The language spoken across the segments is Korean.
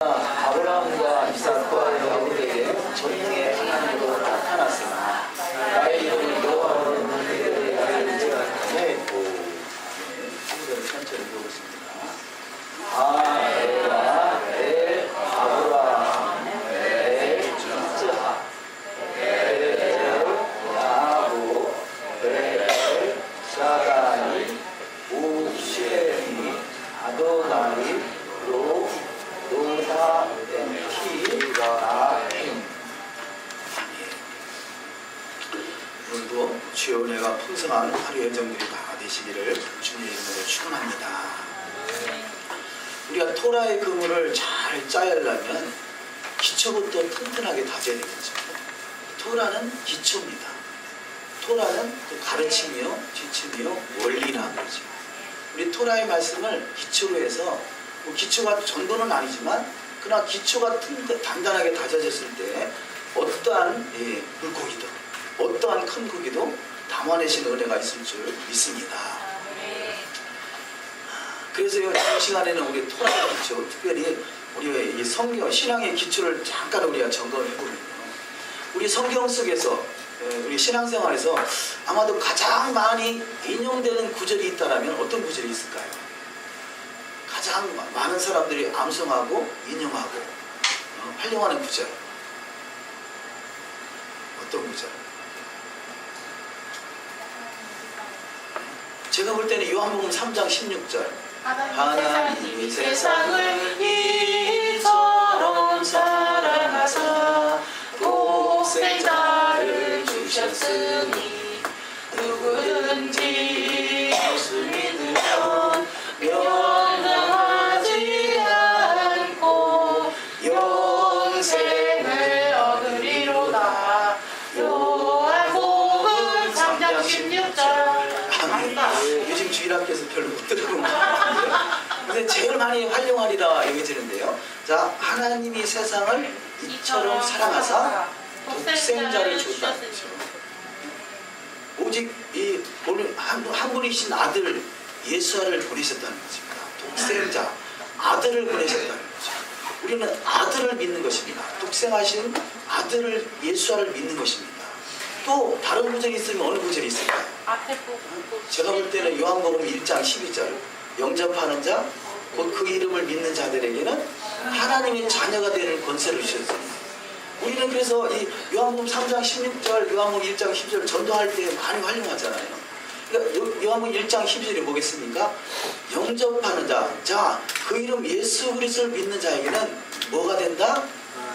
아브라함과 이삭과 야곱에게 전능의 하나님으로 나타났으나 나의 이름을 여호와로 너희에게 알리지 않았네. 한국어를 천천히 읽어보겠습니다. 아에라 엘 아브라함 엘 이스하 엘 야곱 엘 사라이 우쉐미 아도나이 로 노다 엔키가 오늘도 주여 은혜가 풍성한 하루의 정들이 다 되시기를 주님의 이름으로 축원합니다. 우리가 토라의 그물을 잘 짜려면 기초부터 튼튼하게 다져야 되겠죠. 토라는 기초입니다. 토라는 가르침이요, 지침이요, 원리라는 거죠. 우리 토라의 말씀을 기초로 해서 기초가 전부는 아니지만 그러나 기초가 단단하게 다져졌을 때 어떠한 물고기도 어떠한 큰 고기도 담아내시는 은혜가 있을 줄 믿습니다. 그래서 이 시간에는 우리 토라의 기초, 특별히 우리 성경 신앙의 기초를 잠깐 우리가 점검해 보면요, 우리 성경 속에서 우리 신앙생활에서 아마도 가장 많이 인용되는 구절이 있다면 어떤 구절이 있을까요? 가장 많은 사람들이 암송하고 인용하고 활용하는 구절, 어떤 구절? 제가 볼 때는 요한복음 3장 16절 하나님이 세상을 이처럼 사랑하사 독생자를 주셨으니 누구든지 예수 믿으면 멸망하지 않고 영생을 얻으리로다. 요한복음 3장 16절. 요즘 주일학교에서 별로 못 들어본 것 같은데, 근데 제일 많이 활용하리라 여겨지는데요. 자, 하나님이 세상을 이처럼 사랑하사 독생자를 줬다는 거죠. 오직 한 분이신 아들 예수를 보내셨다는 것입니다. 독생자 아들을 보내셨다는 거죠. 우리는 아들을 믿는 것입니다. 독생하신 아들을 예수를 믿는 것입니다. 또 다른 구절이 있으면 어느 구절이 있을까요? 제가 볼 때는 요한복음 1장 12절 영접하는 자 곧 그 이름을 믿는 자들에게는 하나님의 자녀가 되는 권세를 주셨습니다. 우리는 그래서 이 요한복음 3장 16절 요한복음 1장 10절을 전도할 때 많이 활용하잖아요. 그러니까 요한복음 1장 12절이 뭐겠습니까? 영접하는 자, 자, 그 이름 예수 그리스도를 믿는 자에게는 뭐가 된다?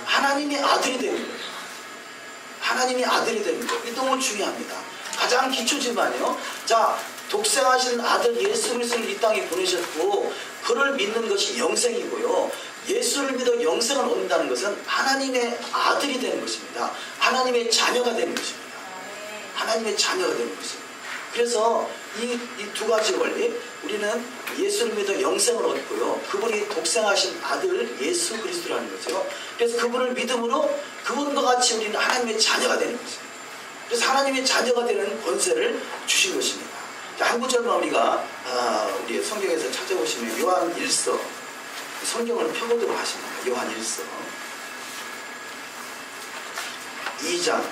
하나님의 아들이 되는 거예요. 하나님의 아들이 되는 거예요. 이게 너무 중요합니다. 가장 기초지만요. 자, 독생하신 아들 예수 그리스도를 이 땅에 보내셨고 그를 믿는 것이 영생이고요. 예수를 믿어 영생을 얻는다는 것은 하나님의 아들이 되는 것입니다. 하나님의 자녀가 되는 것입니다. 하나님의 자녀가 되는 것입니다. 그래서 이 두 가지 원리, 우리는 예수를 믿어 영생을 얻고요. 그분이 독생하신 아들 예수 그리스도라는 거죠. 그래서 그분을 믿음으로 그분과 같이 우리는 하나님의 자녀가 되는 것입니다. 그래서 하나님의 자녀가 되는 권세를 주신 것입니다. 한 구절만 우리가 우리 성경에서 찾아보시면 요한 1서, 성경을 펴보도록 하십니다. 요한 1서 2장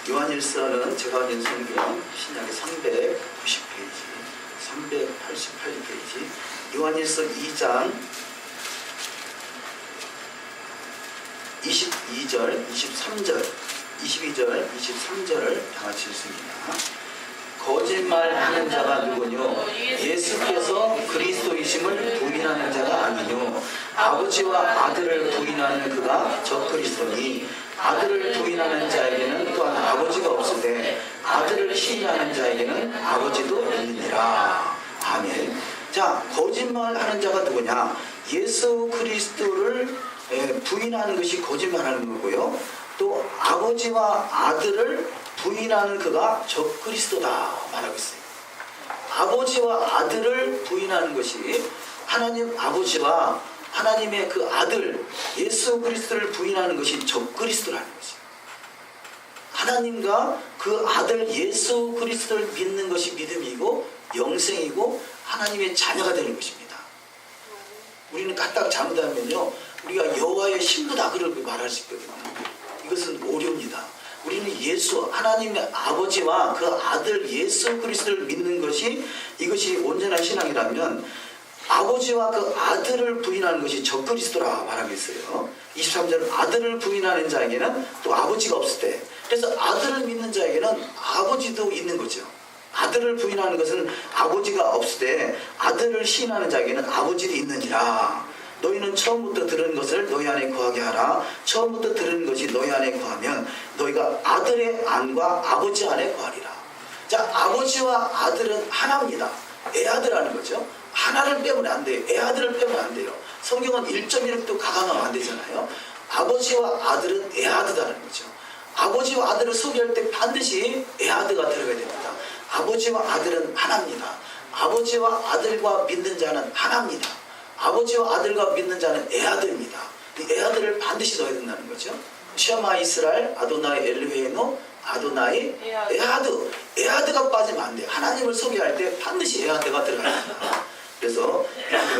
요한 1서는 제가 가진 성경 신약의 390페이지 388페이지 요한 1서 2장 22절 23절 22절 23절을 다 같이 읽습니다. 거짓말하는 자가 누구뇨? 예수께서 그리스도이심을 부인하는 자가 아니뇨. 아버지와 아들을 부인하는 그가 적그리스도니 아들을 부인하는 자에게는 또한 아버지가 없으되 아들을 시인하는 자에게는 아버지도 있느니라. 아멘. 자, 거짓말하는 자가 누구냐? 예수 그리스도를 부인하는 것이 거짓말하는 거고요. 또 아버지와 아들을 부인하는 그가 적그리스도다 말하고 있어요. 아버지와 아들을 부인하는 것이 하나님 아버지와 하나님의 그 아들 예수 그리스도를 부인하는 것이 적그리스도라는 것이에요. 하나님과 그 아들 예수 그리스도를 믿는 것이 믿음이고 영생이고 하나님의 자녀가 되는 것입니다. 우리는 까딱 잘못하면요, 우리가 여호와의 신부다 그렇게 말할 수 있거든요. 이것은 오류입니다. 우리는 예수, 하나님의 아버지와 그 아들 예수 그리스도를 믿는 것이, 이것이 온전한 신앙이라면 아버지와 그 아들을 부인하는 것이 적그리스도라 말하고 있어요. 23절, 아들을 부인하는 자에게는 또 아버지가 없을 때, 그래서 아들을 믿는 자에게는 아버지도 있는 거죠. 아들을 부인하는 것은 아버지가 없을 때, 아들을 시인하는 자에게는 아버지도 있느니라. 너희는 처음부터 들은 것을 너희 안에 거하게 하라. 처음부터 들은 것이 너희 안에 거하면 너희가 아들의 안과 아버지 안에 거하리라. 자, 아버지와 아들은 하나입니다. 애아들하는 거죠. 하나를 빼면 안 돼요. 애아들을 빼면 안 돼요. 성경은 1.1도 가감하면 안 되잖아요. 아버지와 아들은 애아드라는 거죠. 아버지와 아들을 소개할 때 반드시 애아드가 들어가야 됩니다. 아버지와 아들은 하나입니다. 아버지와 아들과 믿는 자는 하나입니다. 아버지와 아들과 믿는 자는 애아들입니다. 이 애아들을 반드시 넣어야 된다는 거죠. 샤마 이스라엘 아도나이 엘르헤노 아도나이 애아드. 애아드가 빠지면 안 돼요. 하나님을 소개할 때 반드시 애아드가 들어가야 됩니다. 그래서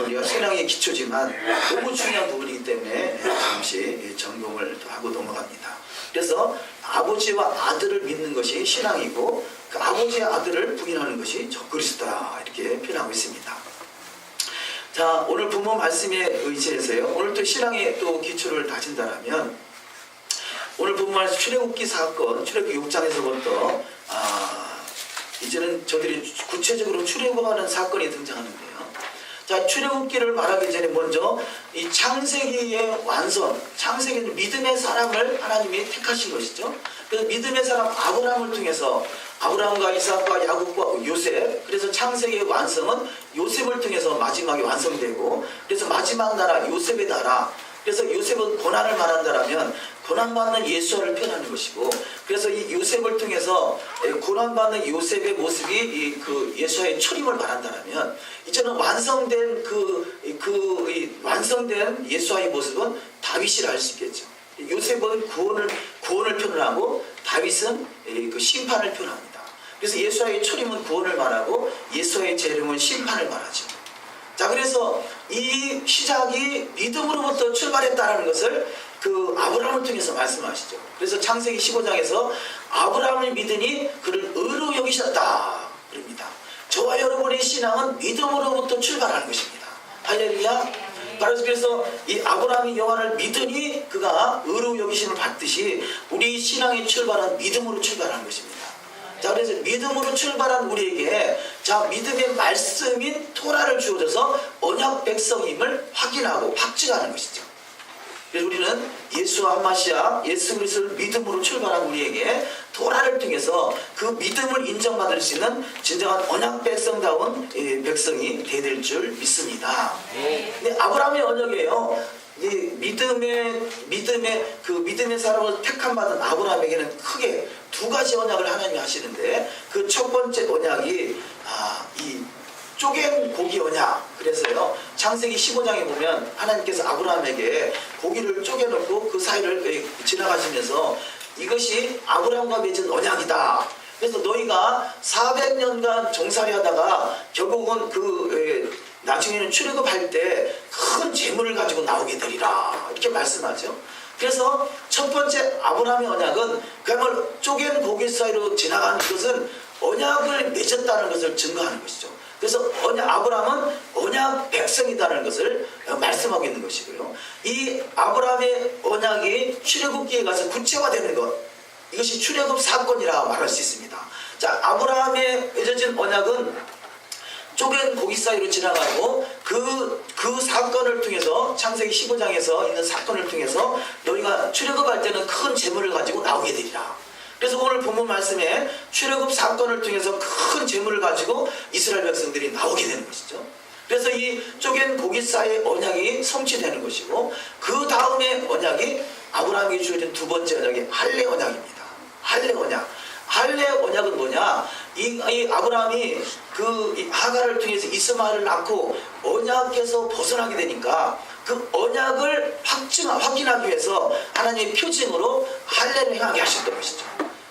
우리가 신앙의 기초지만 너무 중요한 부분이기 때문에 잠시 점검을 하고 넘어갑니다. 그래서 아버지와 아들을 믿는 것이 신앙이고 그 아버지와 아들을 부인하는 것이 적그리스도다 이렇게 표현하고 있습니다. 자, 오늘 본문 말씀에 의지해서요, 오늘 또 신앙의 또 기초를 다진다라면 오늘 본문 말씀 출애굽기 사건, 출애굽기 6장에서부터 이제는 저들이 구체적으로 출애굽하는 사건이 등장하는데요. 자, 출애굽기를 말하기 전에 먼저 이 창세기의 완성, 창세기는 믿음의 사람을 하나님이 택하신 것이죠. 그래서 믿음의 사람 아브라함을 통해서 아브라함과 이삭과 야곱과 요셉, 그래서 창세기의 완성은 요셉을 통해서 마지막에 완성되고, 그래서 마지막 나라 요셉의 나라, 그래서 요셉은 고난을 말한다라면 고난받는 예수를 표현하는 것이고, 그래서 이 요셉을 통해서 고난받는 요셉의 모습이 그 예수의 초림을 말한다라면, 이제는 완성된 완성된 예수의 모습은 다윗이라 할 수 있겠죠. 요셉은 구원을 표현하고 다윗은 그 심판을 표현합니다. 그래서 예수의 초림은 구원을 말하고 예수의 재림은 심판을 말하죠. 자, 그래서 이 시작이 믿음으로부터 출발했다는 것을 그 아브라함을 통해서 말씀하시죠. 그래서 창세기 15장에서 아브라함을 믿으니 그를 의로 여기셨다 그럽니다. 저와 여러분의 신앙은 믿음으로부터 출발하는 것입니다. 할렐루야. 그래서 이 아브라함이 여호와를 믿으니 그가 의로 여기심을 받듯이 우리 신앙의 출발은 믿음으로 출발하는 것입니다. 자, 그래서 믿음으로 출발한 우리에게 자, 믿음의 말씀인 토라를 주어져서 언약 백성임을 확인하고 확증하는 것이죠. 그래서 우리는 예수와 한마시아 예수 그리스도를 믿음으로 출발한 우리에게 토라를 통해서 그 믿음을 인정받을 수 있는 진정한 언약 백성다운 백성이 되될 줄 믿습니다. 근데 아브라함의 언약이에요. 이 믿음의 사람을 택함 받은 아브라함에게는 크게 두 가지 언약을 하나님이 하시는데, 그 첫 번째 언약이 이 쪼갠 고기 언약. 그래서요, 창세기 15장에 보면 하나님께서 아브라함에게 고기를 쪼개놓고 그 사이를 지나가시면서 이것이 아브라함과 맺은 언약이다. 그래서 너희가 400년간 종살이 하다가 결국은 나중에는 출애굽할 때 큰 재물을 가지고 나오게 되리라 이렇게 말씀하죠. 그래서 첫 번째 아브라함의 언약은 그야말로 쪼갠 고기 사이로 지나가는 것은 언약을 맺었다는 것을 증거하는 것이죠. 그래서 아브라함은 언약 백성이다라는 것을 말씀하고 있는 것이고요. 이 아브라함의 언약이 출애굽기에 가서 구체화되는 것, 이것이 출애굽 사건이라 말할 수 있습니다. 자, 아브라함의 맺어진 언약은 쪼갠 고기 사이로 지나가고 그 사건을 통해서 창세기 15장에서 있는 사건을 통해서 너희가 출애굽할 때는 큰 재물을 가지고 나오게 되리라. 그래서 오늘 본문 말씀에 출애굽 사건을 통해서 큰 재물을 가지고 이스라엘 백성들이 나오게 되는 것이죠. 그래서 이 쪼갠 고기 사이의 언약이 성취되는 것이고, 그 다음에 언약이 아브라함에게 주어진 두 번째 언약이 할례 언약입니다. 할례 언약. 할례 언약은 뭐냐? 이 아브라함이 이 하갈을 통해서 이스마엘을 낳고 언약에서 벗어나게 되니까 그 언약을 확인하기 위해서 하나님의 표징으로 할례를 행하게 하셨던 것이죠.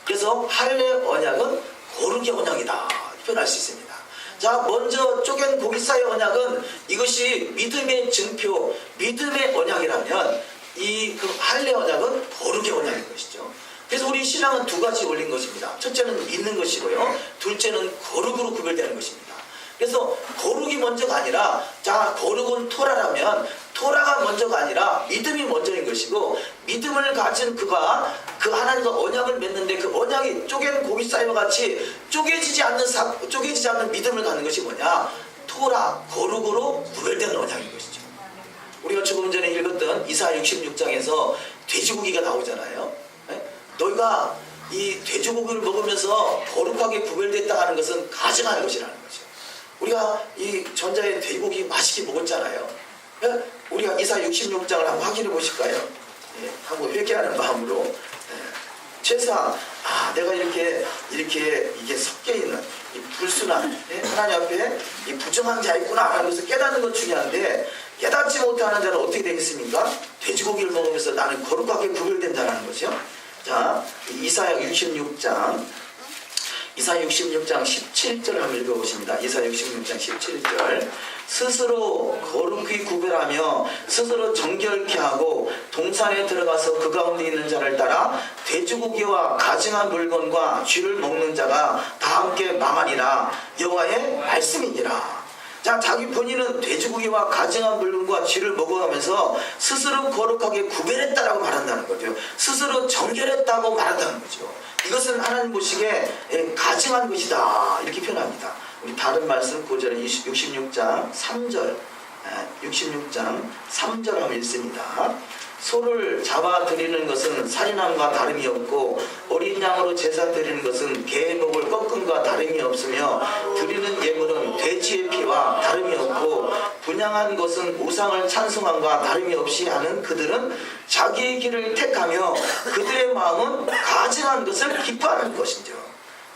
그래서 할례 언약은 거룩의 언약이다 표현할 수 있습니다. 자, 먼저 쪼갠 고기 사이의 언약은 이것이 믿음의 증표, 믿음의 언약이라면 이 할례 언약은 거룩의 언약인 것이죠. 그래서 우리 신앙은 두 가지 올린 것입니다. 첫째는 믿는 것이고요. 둘째는 거룩으로 구별되는 것입니다. 그래서 거룩이 먼저가 아니라, 자, 거룩은 토라라면 토라가 먼저가 아니라 믿음이 먼저인 것이고, 믿음을 가진 그가 그 하나님과 언약을 맺는데 그 언약이 쪼갠 고기 사이와 같이 쪼개지지 않는 믿음을 갖는 것이 뭐냐? 토라, 거룩으로 구별되는 언약인 것이죠. 우리가 조금 전에 읽었던 이사야 66장에서 돼지고기가 나오잖아요. 네? 너희가 이 돼지고기를 먹으면서 거룩하게 구별됐다 하는 것은 가증하는 것이라는 거죠. 우리가 이 전자의 돼지고기 맛있게 먹었잖아요. 네? 우리가 이사야 66장을 한번 확인해 보실까요? 네, 한번 회개하는 마음으로. 네. 최소한 내가 이렇게 이게 섞여 있는 이 불순한, 네? 하나님 앞에 이 부정한 자 있구나 하는 것을 깨닫는 건 중요한데, 깨닫지 못하는 자는 어떻게 되겠습니까? 돼지고기를 먹으면서 나는 거룩하게 구별된다는 거죠. 자, 이사야 66장 17절 한번 읽어보십니다. 이사야 66장 17절. 스스로 거룩히 구별하며 스스로 정결케 하고 동산에 들어가서 그 가운데 있는 자를 따라 돼지고기와 가증한 물건과 쥐를 먹는 자가 다 함께 망하리라. 여호와의 말씀이니라. 자, 자기 본인은 돼지고기와 가증한 물건과 쥐를 먹어가면서 스스로 거룩하게 구별했다라고 말한다는 거죠. 스스로 정결했다고 말한다는 거죠. 이것은 하나님 보시기에 가증한 것이다 이렇게 표현합니다. 우리 다른 말씀 9절에 66장 3절 66장 3절 하면 읽습니다. 소를 잡아 드리는 것은 살인함과 다름이 없고 어린 양으로 제사 드리는 것은 개의 목을 꺾음과 다름이 없으며 드리는 예물은 돼지의 피와 다름이 없고 분향한 것은 우상을 찬송함과 다름이 없이 하는 그들은 자기의 길을 택하며 그들의 마음은 가증한 것을 기뻐하는 것이죠.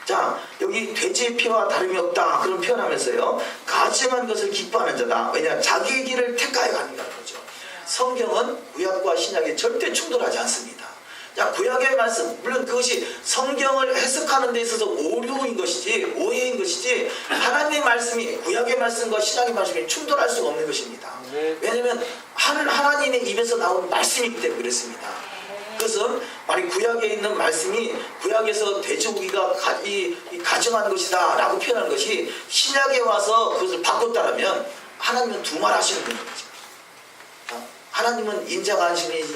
자, 여기 돼지의 피와 다름이 없다 그런 표현하면서요, 가증한 것을 기뻐하는 자다. 왜냐? 자기의 길을 택하여 가는 거죠. 성경은 구약과 신약이 절대 충돌하지 않습니다. 자, 구약의 말씀, 물론 그것이 성경을 해석하는 데 있어서 오류인 것이지, 오해인 것이지, 하나님의 말씀이 구약의 말씀과 신약의 말씀이 충돌할 수가 없는 것입니다. 왜냐하면 하나님의 입에서 나온 말씀이기 때문에 그렇습니다. 그것은 만약 구약에 있는 말씀이 구약에서 돼지고기가 가증한 것이다 라고 표현한 것이 신약에 와서 그것을 바꿨다면 하나님은 두말하시는 거죠. 하나님은 인자가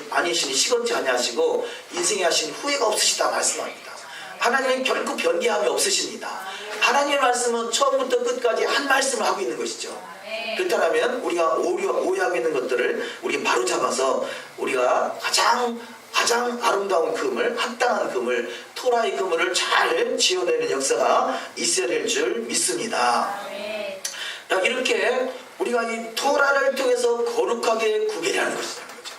아니시니 시건치 아니하시고 인생에 하신 후회가 없으시다 말씀합니다. 하나님은 결코 변개함이 없으십니다. 하나님의 말씀은 처음부터 끝까지 한 말씀을 하고 있는 것이죠. 그렇다면 우리가 오해하고 있는 것들을 우리 바로 잡아서 우리가 가장 아름다운 그물, 합당한 그물, 토라의 그물을 잘 지어내는 역사가 있어야 될 줄 믿습니다. 이렇게 우리가 이 토라를 통해서 거룩하게 구별하는 것이라는 거죠.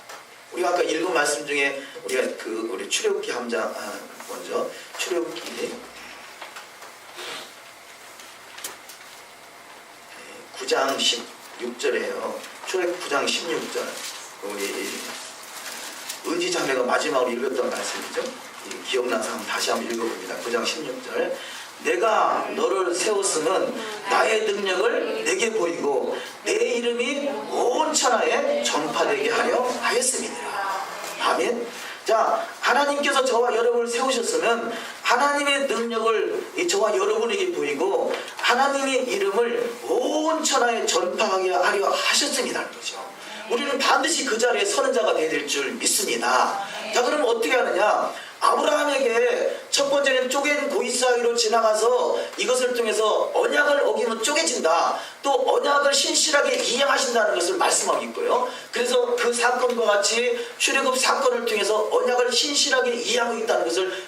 우리가 아까 읽은 말씀 중에 우리가 우리 출애굽기 함장 먼저 출애굽기 9장 16절이에요. 출애굽기 9장 16절. 우리 은지 자매가 마지막으로 읽었던 말씀이죠. 기억나서 다시 한번 읽어봅니다. 9장 16절. 내가 너를 세웠으면 나의 능력을 내게 보이고 내 이름이 온 천하에 전파되게 하려 하였음이니라. 아멘. 자, 하나님께서 저와 여러분을 세우셨으면 하나님의 능력을 저와 여러분에게 보이고 하나님의 이름을 온 천하에 전파하게 하려 하셨음이라는 거죠. 우리는 반드시 그 자리에 서는 자가 되어야 될 줄 믿습니다. 자, 그럼 어떻게 하느냐? 아브라함에게 첫 번째는 쪼갠 고기 사이로 지나가서 이것을 통해서 언약을 어기면 쪼개진다. 또 언약을 신실하게 이행하신다는 것을 말씀하고 있고요. 그래서 그 사건과 같이 출애굽 사건을 통해서 언약을 신실하게 이행하고 있다는 것을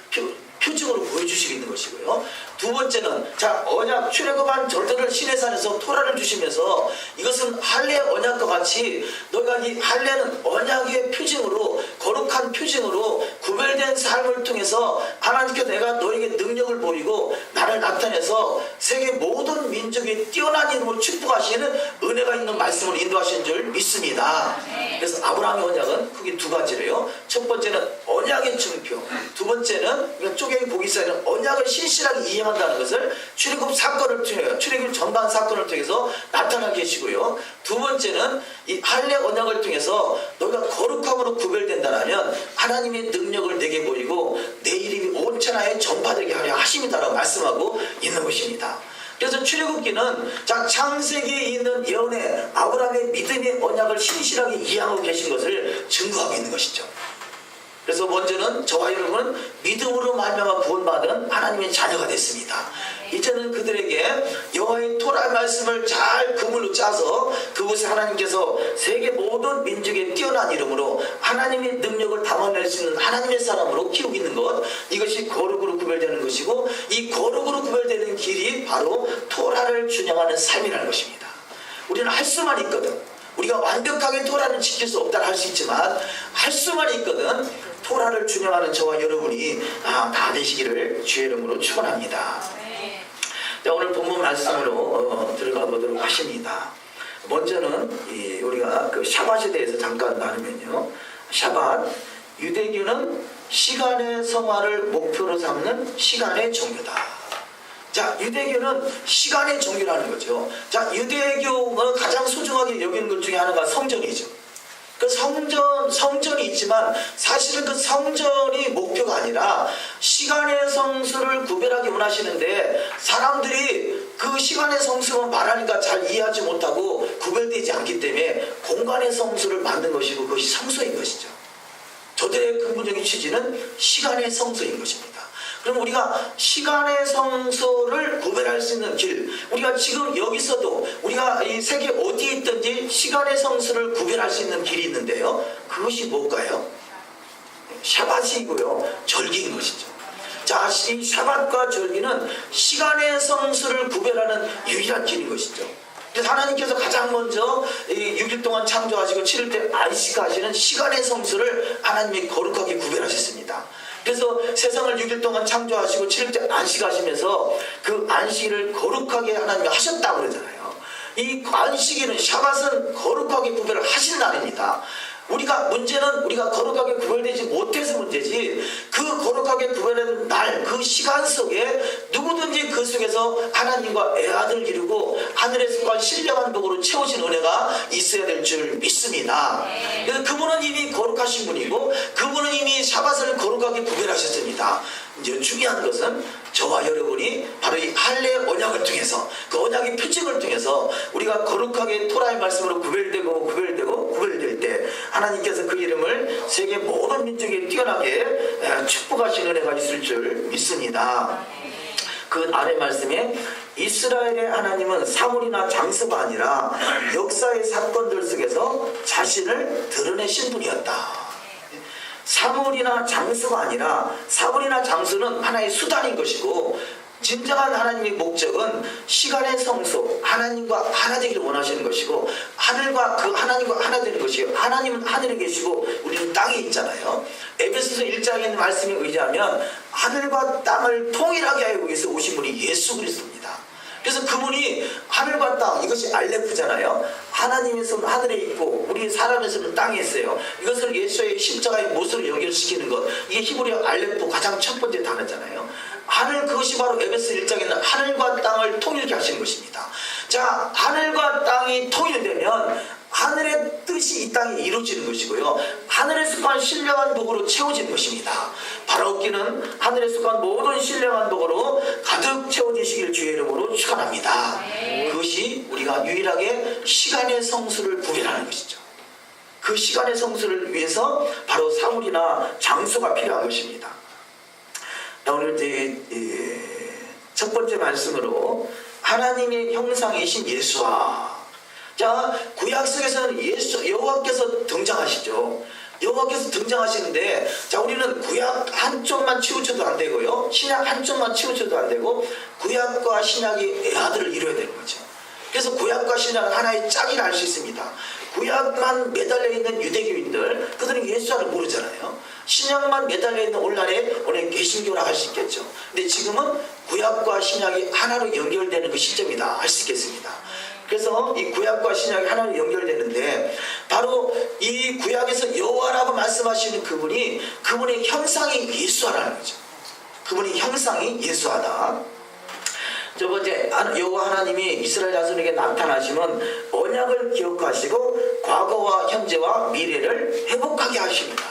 표징으로 보여주시고 있는 것이고요. 두 번째는 자 언약 출애굽한 절들을 시내산에서 토라를 주시면서 이것은 할례 언약과 같이 너희가 이 할례는 언약의 표징으로 거룩한 표징으로 구별된 삶을 통해서 하나님께 내가 너에게 능력을 보이고 나를 나타내서 세계 모든 민족이 뛰어난 이름으로 축복하시는 은혜가 있는 말씀을 인도하신 줄 믿습니다. 그래서 아브라함의 언약은 크게 두 가지래요. 첫 번째는 언약의 증표, 두 번째는 쪼개기 보기 사이는 언약을 신실하게 이행한다는 것을 출애굽 사건을 통해 출애굽 전반 사건을 통해서 나타나게 하시고요. 두 번째는 이 할례 언약을 통해서 너희가 거룩함으로 구별된다라면 하나님의 능력을 내게 보이고 내 이름이 온 천하에 전파되게 하려 하심이다라고 말씀하고 있는 것입니다. 그래서 출애굽기는 자 창세기에 있는 예언의 아브라함의 믿음의 언약을 신실하게 이행하고 계신 것을 증거하고 있는 것이죠. 그래서 먼저는 저와 여러분은 믿음으로 말미암아 구원받은 하나님의 자녀가 됐습니다. 이제는 그들에게 여호와의 토라 말씀을 잘 그물로 짜서 그곳에 하나님께서 세계 모든 민족의 뛰어난 이름으로 하나님의 능력을 담아낼 수 있는 하나님의 사람으로 키우고 있는 것, 이것이 거룩으로 구별되는 것이고 이 거룩으로 구별되는 길이 바로 토라를 준행하는 삶이라는 것입니다. 우리는 할 수만 있거든. 우리가 완벽하게 토라를 지킬 수 없다고 할 수 있지만 할 수만 있거든. 토라를 준행하는 저와 여러분이 다 되시기를 주의 이름으로 축원합니다. 자, 오늘 본문 말씀으로 들어가 보도록 하십니다. 먼저는 우리가 그 샤밧에 대해서 잠깐 나누면요. 샤밧, 유대교는 시간의 성화를 목표로 삼는 시간의 종교다. 자, 유대교는 시간의 종교라는 거죠. 자, 유대교가 가장 소중하게 여기는 것 중에 하나가 성전이죠. 그 성전이 있지만 사실은 그 성전이 목표가 아니라 시간의 성수를 구별하기 원하시는데 사람들이 그 시간의 성수만 말하니까 잘 이해하지 못하고 구별되지 않기 때문에 공간의 성수를 만든 것이고 그것이 성소인 것이죠. 저들의 근본적인 취지는 시간의 성소인 것입니다. 그럼 우리가 시간의 성소를 구별할 수 있는 길, 우리가 지금 여기서도 우리가 이 세계 어디에 있든지 시간의 성소를 구별할 수 있는 길이 있는데요. 그것이 뭘까요? 샤밧이고요. 절기인 것이죠. 자, 이 샤밧과 절기는 시간의 성소를 구별하는 유일한 길인 것이죠. 그래서 하나님께서 가장 먼저 6일 동안 창조하시고 7일 때 안식하시는 시간의 성수를 하나님이 거룩하게 구별하셨습니다. 그래서 세상을 6일 동안 창조하시고 7일 때 안식하시면서 그 안식일을 거룩하게 하나님이 하셨다고 그러잖아요. 이 안식일은 샤밧은 거룩하게 구별을 하신 날입니다. 문제는 우리가 거룩하게 구별되지 못해서 문제지, 그 거룩하게 구별된 날, 그 시간 속에 누구든지 그 속에서 하나님과 애환을 이루고 하늘에서 간 신령한 복으로 채우신 은혜가 있어야 될 줄 믿습니다. 그래서 그분은 이미 거룩하신 분이고 그분은 이미 샤밧을 거룩하게 구별하셨습니다. 이제 중요한 것은 저와 여러분이 바로 이 할례 언약을 통해서 그 언약의 표징을 통해서 우리가 거룩하게 토라의 말씀으로 구별될 때 하나님께서 그 이름을 세계 모든 민족에 뛰어나게 축복하신 은혜가 있을 줄 믿습니다. 그 아래 말씀에 이스라엘의 하나님은 사물이나 장소가 아니라 역사의 사건들 속에서 자신을 드러내신 분이었다. 사물이나 장소가 아니라, 사물이나 장소는 하나의 수단인 것이고 진정한 하나님의 목적은 시간의 성소, 하나님과 하나 되기를 원하시는 것이고 하늘과 그 하나님과 하나 되는 것이요. 하나님은 하늘에 계시고 우리는 땅에 있잖아요. 에베소서 1장에 있는 말씀에 의지하면 하늘과 땅을 통일하게 하기 위해서 오신 분이 예수 그리스도입니다. 그래서 그분이 하늘과 땅, 이것이 알레프잖아요. 하나님의 손은 하늘에 있고 우리 사람의 손은 땅에 있어요. 이것을 예수의 십자가의 못으로 연결시키는 것, 이게 히브리어 알레프 가장 첫 번째 단어잖아요. 하늘, 그것이 바로 에베소 1장에는 하늘과 땅을 통일케 하시는 것입니다. 자, 하늘과 땅이 통일되면 하늘의 뜻이 이 땅에 이루어지는 것이고요. 하늘에 속한 신령한 복으로 채워지는 것입니다. 바라옵기는 하늘에 속한 모든 신령한 복으로 가득 채워지시길 주의 이름으로 축원합니다. 그것이 우리가 유일하게 시간의 성수를 구별하는 것이죠. 그 시간의 성수를 위해서 바로 사물이나 장소가 필요한 것입니다. 오늘 첫 번째 말씀으로 하나님의 형상이신 예수와, 자, 구약 속에서는 여호와께서 등장하시죠. 여호와께서 등장하시는데, 자, 우리는 구약 한쪽만 치우쳐도 안 되고요, 신약 한쪽만 치우쳐도 안 되고, 구약과 신약이 애아들을 이루어야 되는 거죠. 그래서 구약과 신약은 하나의 짝이라 할 수 있습니다. 구약만 매달려 있는 유대교인들, 그들은 예수를 모르잖아요. 신약만 매달려 있는 오늘날의 개신교라 할 수 있겠죠. 근데 지금은 구약과 신약이 하나로 연결되는 그 시점이다 할 수 있겠습니다. 그래서 이 구약과 신약이 하나로 연결되는데, 바로 이 구약에서 여호와라고 말씀하시는 그분의 형상이 예수하라는 거죠. 그분의 형상이 예수하다. 첫 번째, 여호와 하나님이 이스라엘 자손에게 나타나시면 언약을 기억하시고 과거와 현재와 미래를 회복하게 하십니다.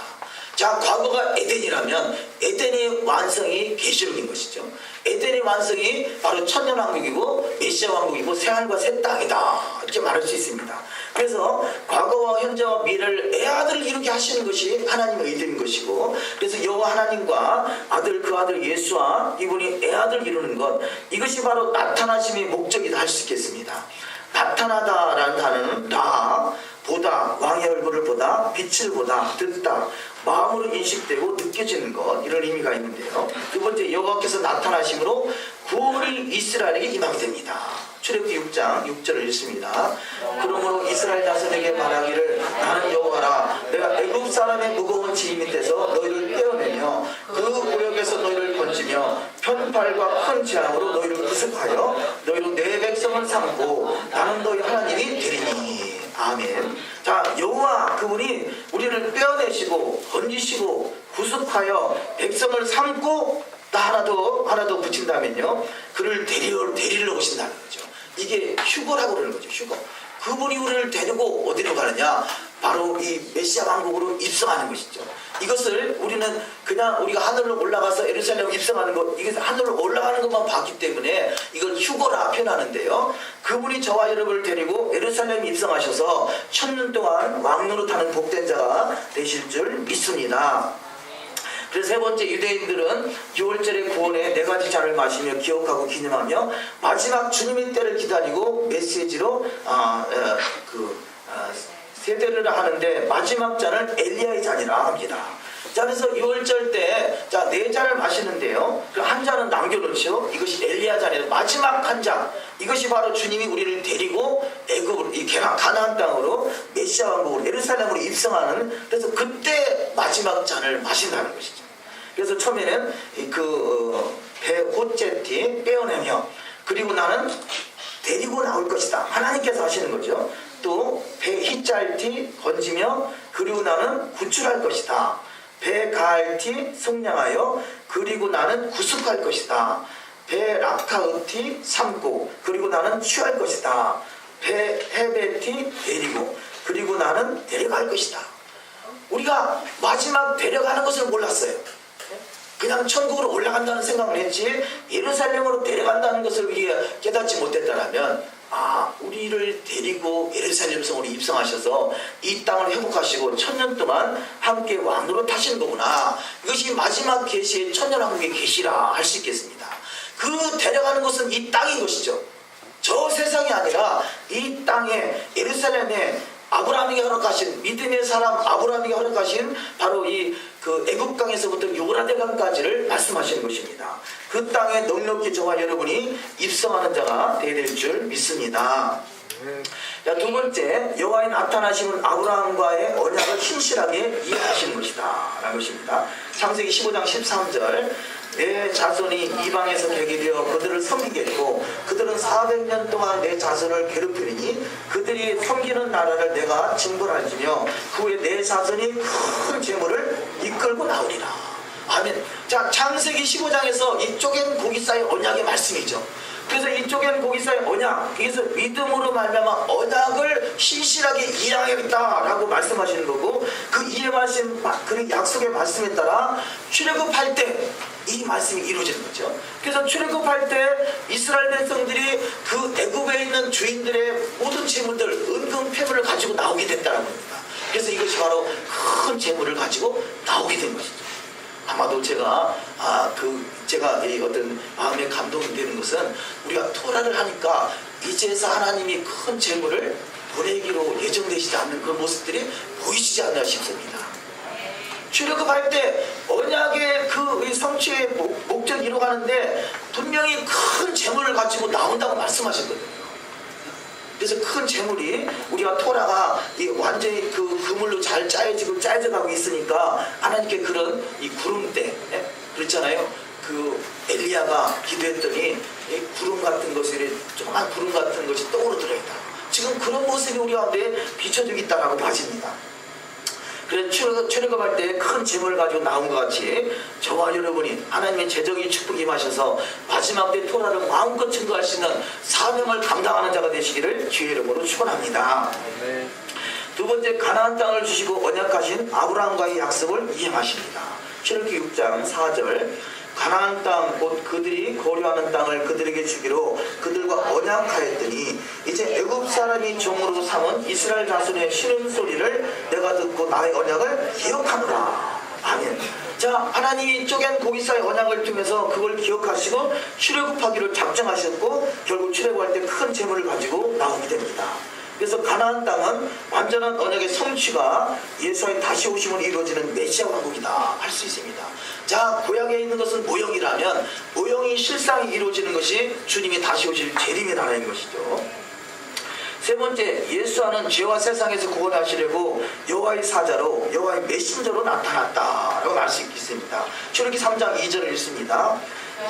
자, 과거가 에덴이라면 에덴의 완성이 계시록인 것이죠. 에덴의 완성이 바로 천년왕국이고 메시아 왕국이고 새하늘과 새 땅이다, 이렇게 말할 수 있습니다. 그래서 과거와 현재와 미래를 애아들을 이루게 하시는 것이 하나님의 의도인 것이고, 그래서 여호와 하나님과 아들, 그 아들 예수와 이분이 애아들을 이루는 것, 이것이 바로 나타나심의 목적이다 할 수 있겠습니다. 나타나다라는 단어는 나, 보다, 왕의 얼굴을 보다, 빛을 보다, 듣다, 마음으로 인식되고 느껴지는 것, 이런 의미가 있는데요. 두 번째, 여호와께서 나타나심으로 구원이 이스라엘에게 임하게 됩니다. 출애굽기 6장 6절을 읽습니다. 그러므로 이스라엘 자손에게 말하기를, 나는 여호와라, 내가 애굽 사람의 무거운 짐 밑에서 너희를 떼어내며 그 구역에서 너희를 건지며 편팔과 큰 재앙으로 너희를 구속하여 너희로 내 백성을 삼고 나는 너희 하나님이 되리니. 아멘. 자, 여호와 그분이 우리를 빼어내시고 건지시고 구속하여 백성을 삼고, 또 하나 더 붙인다면요, 그를 데리러 오신다는 거죠. 이게 휴거라고 그러는 거죠. 휴거. 그분이 우리를 데리고 어디로 가느냐, 바로 이 메시아 왕국으로 입성하는 것이죠. 이것을 우리는 그냥 우리가 하늘로 올라가서 예루살렘 입성하는 것, 이게 하늘로 올라가는 것만 봤기 때문에 이걸 휴거라 표현하는데요, 그분이 저와 여러분을 데리고 예루살렘 입성하셔서 1000년 동안 왕노릇하는 복된 자가 되실 줄 믿습니다. 그래서 세 번째, 유대인들은 6월절의 구원에 4가지 잔을 마시며 기억하고 기념하며 마지막 주님의 때를 기다리고 메시지로 세대를 하는데, 마지막 잔을 엘리야의 잔이라 합니다. 자, 그래서 6월절 때, 자, 4잔을 마시는데요, 그 한 잔은 남겨놓죠. 이것이 엘리야 잔이에요. 마지막 한 잔, 이것이 바로 주님이 우리를 데리고 애굽으로, 이 가나안 땅으로 메시아 왕국으로 예루살렘으로 입성하는, 그래서 그때 마지막 잔을 마신다는 것이죠. 그래서 처음에는 배 호째티 빼어내며, 그리고 나는 데리고 나올 것이다, 하나님께서 하시는 거죠. 또 배 히짤티 건지며, 그리고 나는 구출할 것이다. 배 가알티 성량하여, 그리고 나는 구속할 것이다. 배 라카우티 삼고, 그리고 나는 취할 것이다. 배 헤베티 데리고, 그리고 나는 데려갈 것이다. 우리가 마지막 데려가는 것을 몰랐어요. 그냥 천국으로 올라간다는 생각을 했지, 예루살렘으로 데려간다는 것을 우리가 깨닫지 못했다면, 우리를 데리고 예루살렘 성으로 입성하셔서 이 땅을 회복하시고 1000년 동안 함께 왕으로 타시는 거구나. 이것이 마지막 계시의 천년왕국의 계시라 할 수 있겠습니다. 그 데려가는 것은 이 땅인 것이죠. 저 세상이 아니라 이 땅에, 예루살렘에 아브라함에게 허락하신, 믿음의 사람 아브라함에게 허락하신 바로 그 애굽강에서부터 요라대강까지를 말씀하시는 것입니다. 그 땅에 넉넉히 저와 여러분이 입성하는 자가 되어야 될 줄 믿습니다. 자, 두 번째, 여호와의 나타나심은 아브라함과의 언약을 신실하게 이해하시는 것이다 라는 것입니다. 창세기 15장 13절, 내 자손이 이방에서 되게 되어 그들을 섬기겠고 그들은 400년 동안 내 자손을 괴롭히니 그들이 섬기는 나라를 내가 징벌하지며 그 후에 내 자손이 큰 재물을 이끌고 나오리라. 아멘. 자, 창세기 15장에서 이쪽엔 고기 쌓인 언약의 말씀이죠. 그래서 이쪽에는 고기 쌓인 언약, 그래서 믿음으로 말미암아 언약을 신실하게 이해하겠다라고 말씀하시는 거고, 그 이해 말씀, 그 약속의 말씀에 따라 출애굽할 때 이 말씀이 이루어지는 거죠. 그래서 출애굽할 때 이스라엘 백성들이 그 애굽에 있는 주인들의 모든 재물들, 은금 패물을 가지고 나오게 됐다는 겁니다. 그래서 이것이 바로 큰 재물을 가지고 나오게 된 것이죠. 아마도 제가 어떤 마음의 감동이 되는 것은, 우리가 토라를 하니까 이제서 하나님이 큰 재물을 보내기로 예정되시지 않는 그 모습들이 보이시지 않나 싶습니다. 출애굽할 때 언약의 그 성취의 목적이 이루어가는데 분명히 큰 재물을 가지고 나온다고 말씀하셨거든요. 그래서 큰 재물이 우리가 토라가 완전히 그 그물로 잘 짜여져 가고 있으니까 하나님께 그런 이 구름대 그렇잖아요. 그 엘리야가 기도했더니 이 구름 같은 것이 조그만 구름 같은 것이 떡으로 들어있다. 지금 그런 모습이 우리 가운데 비춰지고 있다라고 봐집니다. 그래서 출애굽할 때 큰 재물을 가지고 나온 것 같이 저와 여러분이 하나님의 제적인 축복이 임하셔서 마지막 때 토라를 마음껏 증거할 수 있는 사명을 감당하는 자가 되시기를 주의 이름으로 축원합니다. 두 번째, 가나안 땅을 주시고 언약하신 아브라함과의 약속을 이행하십니다. 출애굽기 6장 4절 가나안 땅 곧 그들이 거류하는 땅을 그들에게 주기로 그들과 언약하였더니 이제 애굽 사람이 종으로 삼은 이스라엘 자손의 신음소리를 내가 듣고 나의 언약을 기억하노라. 아멘. 자, 하나님이 쪼갠 고기사의 언약을 통해서 그걸 기억하시고 출애굽하기로 작정하셨고 결국 출애굽할 때 큰 재물을 가지고 나오게 됩니다. 그래서 가나안 땅은 완전한 언약의 성취가 예수의 다시 오심으로 이루어지는 메시아 왕국이다 할 수 있습니다. 자, 구약에 있는 것은 모형이라면 모형이 실상이 이루어지는 것이 주님이 다시 오실 재림의 나라인 것이죠. 세 번째, 예수와는 죄와 세상에서 구원하시려고 여호와의 사자로 여호와의 메신저로 나타났다라고 말 수 있겠습니다. 출애굽기 3장 2절을 읽습니다.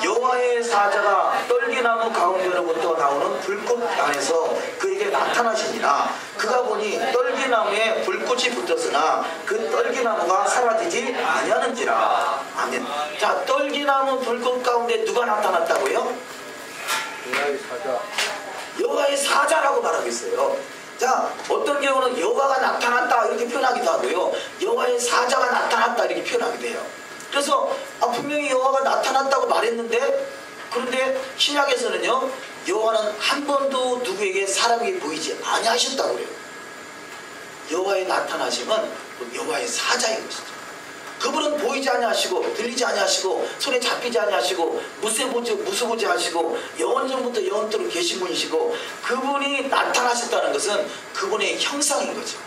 여호와의 사자가 떨기나무 가운데로부터 나오는 불꽃 안에서 그에게 나타나시니라. 그가 보니 떨기나무에 불꽃이 붙었으나 그 떨기나무가 사라지지 아니하는지라. 아멘. 자, 떨기나무 불꽃 가운데 누가 나타났다고요? 여호와의 사자. 여호와의 사자라고 말하고 있어요. 자, 어떤 경우는 여호와가 나타났다 이렇게 표현하기도 하고요, 여호와의 사자가 나타났다 이렇게 표현하기도 해요. 그래서 분명히 여호와가 나타났다고 말했는데, 그런데 신약에서는요, 여호와는 한 번도 누구에게 사람에게 보이지 아니하셨다고 그래요. 여호와의 나타나심은 여호와의 사자인 것이죠. 그분은 보이지 아니하시고 들리지 아니하시고 손에 잡히지 아니하시고 무수보지 하시고 영원전부터 영원토록 계신 분이시고, 그분이 나타나셨다는 것은 그분의 형상인 거죠.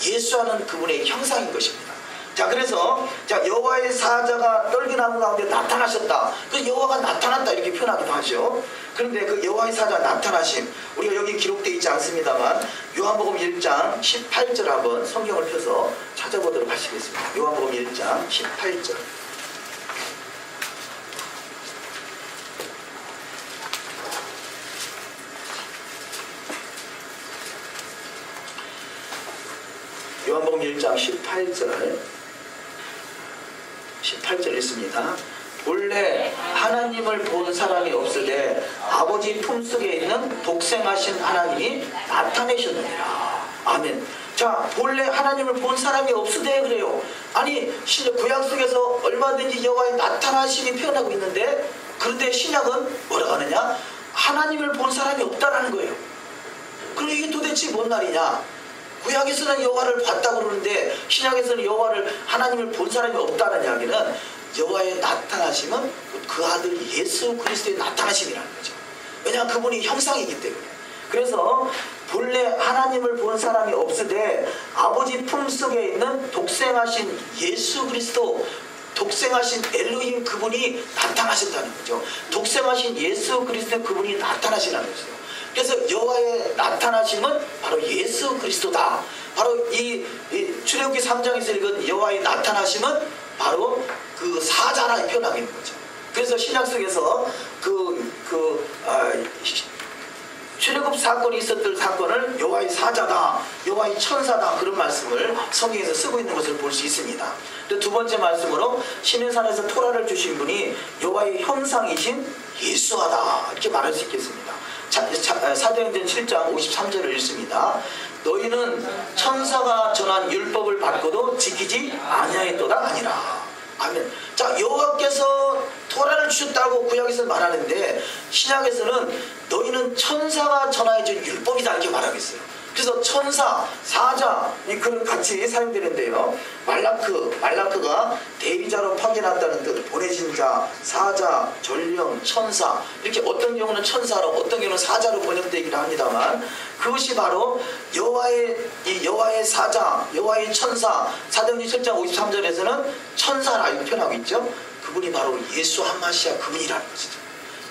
예수와는 그분의 형상인 것입니다. 자, 그래서 여호와의 사자가 떨기나무 가운데 나타나셨다. 그 여호와가 나타났다 이렇게 표현하기도 하죠. 그런데 그 여호와의 사자 나타나심, 우리가 여기 기록되어 있지 않습니다만 요한복음 1장 18절 한번 성경을 펴서 찾아보도록 하시겠습니다. 요한복음 1장 18절. 요한복음 1장 18절 있습니다. 본래 하나님을 본 사람이 없으되 아버지 품속에 있는 독생하신 하나님이 나타내셨느니라. 아멘. 자, 본래 하나님을 본 사람이 없으되 그래요. 아니, 구약 속에서 얼마든지 여호와의 나타나심이 표현하고 있는데, 그런데 신약은 뭐라고 하느냐? 하나님을 본 사람이 없다라는 거예요. 그럼 이게 도대체 뭔 말이냐? 구약에서는 여호와를 봤다고 그러는데 신약에서는 하나님을 본 사람이 없다는 이야기는 여호와의 나타나심은 그 아들 예수 그리스도의 나타나심이라는 거죠. 왜냐하면 그분이 형상이기 때문에. 그래서 본래 하나님을 본 사람이 없으되 아버지 품속에 있는 독생하신 예수 그리스도, 독생하신 엘로힘 그분이 나타나신다는 거죠. 독생하신 예수 그리스도 그분이 나타나시라는 거죠. 그래서 여호와의 나타나심은 바로 예수 그리스도다. 바로 이 출애굽기 3장에서 읽은 여호와의 나타나심은 바로 그 사자라 표현하고 있는 거죠. 그래서 신약 속에서 출애굽 사건이 있었던 사건을 여호와의 사자다, 여호와의 천사다, 그런 말씀을 성경에서 쓰고 있는 것을 볼 수 있습니다. 두 번째 말씀으로 시내산에서 토라를 주신 분이 여호와의 형상이신 예수하다 이렇게 말할 수 있겠습니다. 사도행전 7장 53절을 읽습니다. 너희는 천사가 전한 율법을 받고도 지키지 아니하였도다 아니라. 아멘. 자, 여호와께서 토라를 주셨다고 구약에서 말하는데 신약에서는 너희는 천사가 전하여준 율법이다 이렇게 말하고 있어요. 그래서 천사, 사자 이 그런 같이 사용되는데요. 말라크가 대비자로 파견한다는 뜻, 보내진 자, 사자, 전령, 천사 이렇게 어떤 경우는 천사로 어떤 경우는 사자로 번역되기도 합니다만 그것이 바로 여호와의 사자, 여호와의 천사, 사도행전 7장 53절에서는 천사라 이렇게 표현하고 있죠. 그분이 바로 예수 한마시아 그분이라는 것이죠.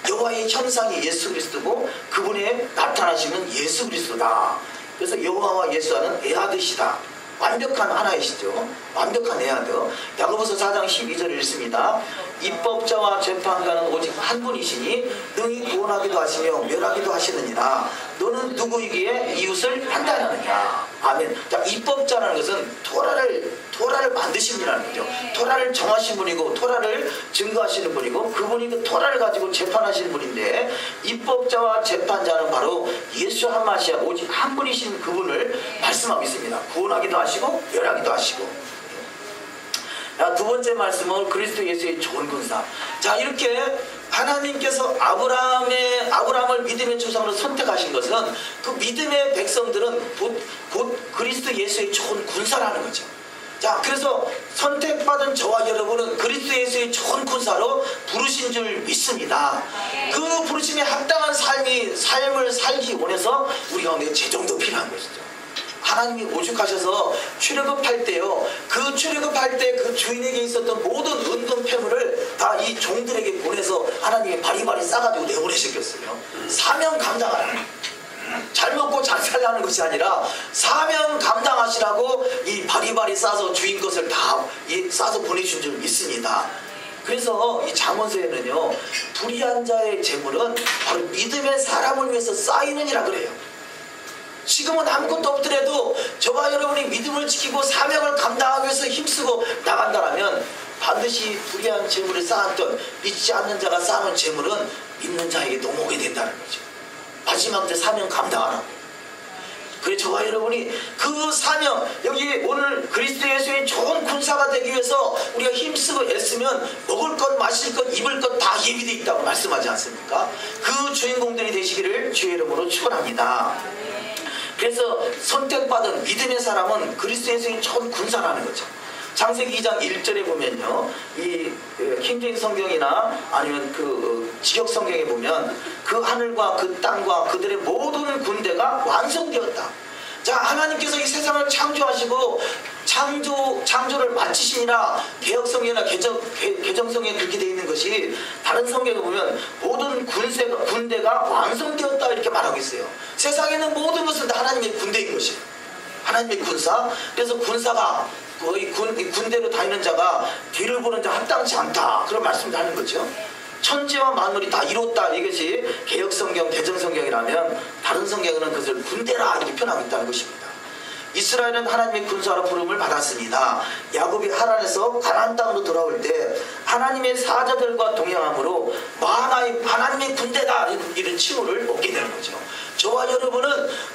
여호와의 형상이 예수 그리스도고 그분의 나타나시는 예수 그리스도다. 그래서 여호와와 예수와는 에하드시다. 완벽한 하나이시죠. 완벽한 에하드. 야고보서 4장 12절을 읽습니다. 입법자와 재판관은 오직 한 분이시니 능히 구원하기도 하시며 멸하기도 하시느니라. 너는 누구이기에 이웃을 판단하느냐. 아멘. 자, 입법자라는 것은 토라를 만드신 분이라는 거죠. 토라를 정하신 분이고 토라를 증거하시는 분이고 그분이 그 토라를 가지고 재판하시는 분인데 입법자와 재판자는 바로 예수 한마시아 오직 한 분이신 그분을 말씀하고 있습니다. 구원하기도 하시고 멸하기도 하시고. 자, 두 번째 말씀은 그리스도 예수의 좋은 군사. 자, 이렇게 하나님께서 아브라함을 믿음의 조상으로 선택하신 것은 그 믿음의 백성들은 곧 그리스도 예수의 좋은 군사라는 거죠. 자, 그래서 선택받은 저와 여러분은 그리스도 예수의 좋은 군사로 부르신 줄 믿습니다. 그 부르심에 합당한 삶을 살기 원해서 우리 가운데 재정도 필요한 것이죠. 하나님이 오죽하셔서 출애굽할 때요, 그 출애굽할 때 그 주인에게 있었던 모든 은금 패물을 다 이 종들에게 보내서 하나님이 바리바리 싸가지고 내보내셨겠어요. 사명 감당하라. 잘 먹고 잘 살라는 것이 아니라 사명 감당하시라고 이 바리바리 싸서 주인 것을 다 싸서 보내준 줄 믿습니다. 그래서 이 잠언서에는요, 불의한 자의 재물은 바로 믿음의 사람을 위해서 쌓이느니라 그래요. 지금은 아무것도 없더라도 저와 여러분이 믿음을 지키고 사명을 감당하기 위해서 힘쓰고 나간다면 반드시 불의한 재물을 쌓았던 믿지 않는 자가 쌓아놓은 재물은 믿는 자에게 넘어오게 된다는 거죠. 마지막 때 사명 감당하라고. 그래 저와 여러분이 그 사명, 여기 오늘 그리스도 예수의 좋은 군사가 되기 위해서 우리가 힘쓰고 애쓰면 먹을 것, 마실 것, 입을 것 다 예비되어 있다고 말씀하지 않습니까? 그 주인공들이 되시기를 주의 이름으로 축원합니다. 그래서 선택받은 믿음의 사람은 그리스도 예수의 좋은 군사라는 거죠. 창세기 2장 1절에 보면요, 이 킹제임스 성경이나 아니면 그 지역 성경에 보면 그 하늘과 그 땅과 그들의 모든 군대가 완성되었다. 자, 하나님께서 이 세상을 창조하시고 창조를 마치시니라. 개혁성경이나 개정성경에 그렇게 되어 있는 것이 다른 성경에 보면 모든 군대가 완성되었다 이렇게 말하고 있어요. 세상에 있는 모든 것은 다 하나님의 군대인 것이에요. 하나님의 군사. 그래서 군사가 거의 군대로 다니는 자가 뒤를 보는 자 합당치 않다 그런 말씀도 하는 거죠. 천지와 만물이 다 이뤘다 이것이 개혁성경 개정성경이라면 다른 성경은 그것을 군대라 이렇게 표현하고 있다는 것입니다. 이스라엘은 하나님의 군사로 부름을 받았습니다. 야곱이 하란에서 가나안 땅으로 돌아올 때 하나님의 사자들과 동행함으로 하나님의 군대다 이런 칭호를 얻게 되는 거죠. 저와 여러분은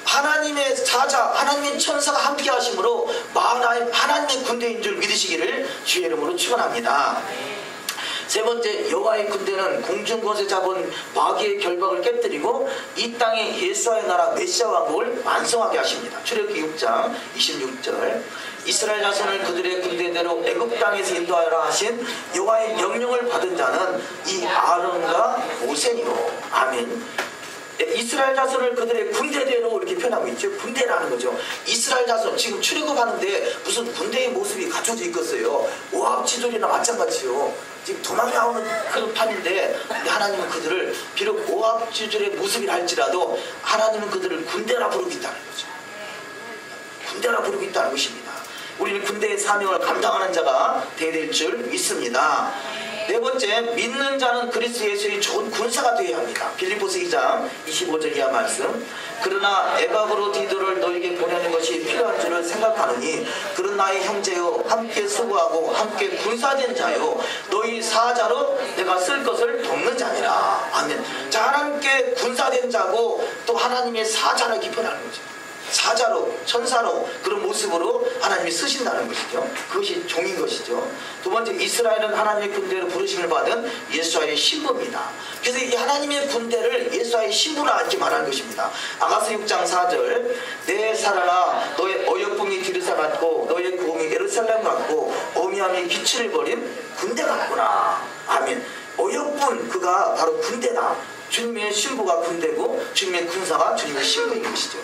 하나님의 사자, 하나님의 천사가 함께 하심으로 하나님의 군대인 줄 믿으시기를 주의 이름으로 축원합니다. 세 번째, 여호와의 군대는 공중곳에 잡은 마귀의 결박을 깨뜨리고 이 땅에 예수와의 나라 메시아 왕국을 완성하게 하십니다. 출애굽기 6장 26절. 이스라엘 자손을 그들의 군대대로 애굽 땅에서 인도하여라 하신 여호와의 명령을 받은 자는 이 아론과 모세니로. 아멘. 이스라엘 자손을 그들의 군대대로 이렇게 표현하고 있죠. 군대라는 거죠. 이스라엘 자손 지금 출애굽하는데 무슨 군대의 모습이 갖춰져 있겠어요. 모압 지돌이나 마찬가지요. 지금 도망 나오는 그런 판인데 하나님은 그들을 비록 모압 지돌의 모습이라 할지라도 하나님은 그들을 군대라 부르고 있다는 거죠. 군대라 부르고 있다는 것입니다. 우리는 군대의 사명을 감당하는 자가 되어야 될 줄 믿습니다. 네 번째, 믿는 자는 그리스도 예수의 좋은 군사가 되어야 합니다. 빌립보서 2장 25절 이하 말씀. 그러나 에바브로디도를 너에게 보내는 것이 필요한 줄을 생각하느니 그런 나의 형제요 함께 수고하고 함께 군사된 자요 너희 사자로 내가 쓸 것을 돕는 자니라. 아멘. 자, 하나님께 군사된 자고 또 하나님의 사자를 기표하는 거죠. 사자로 천사로 그런 모습으로 하나님이 쓰신다는 것이죠. 그것이 종인 것이죠. 두 번째, 이스라엘은 하나님의 군대로 부르심을 받은 예수와의 신부입니다. 그래서 이 하나님의 군대를 예수와의 신부라 이렇게 말하는 것입니다. 아가서 6장 4절, 내 사랑아 너의 어여쁨이 디르사 같고 너의 구음이 예루살렘 같고 어미함이 기치를 버린 군대 같구나. 아멘. 어여쁜 그가 바로 군대다. 주님의 신부가 군대고 주님의 군사가 주님의 신부인 것이죠.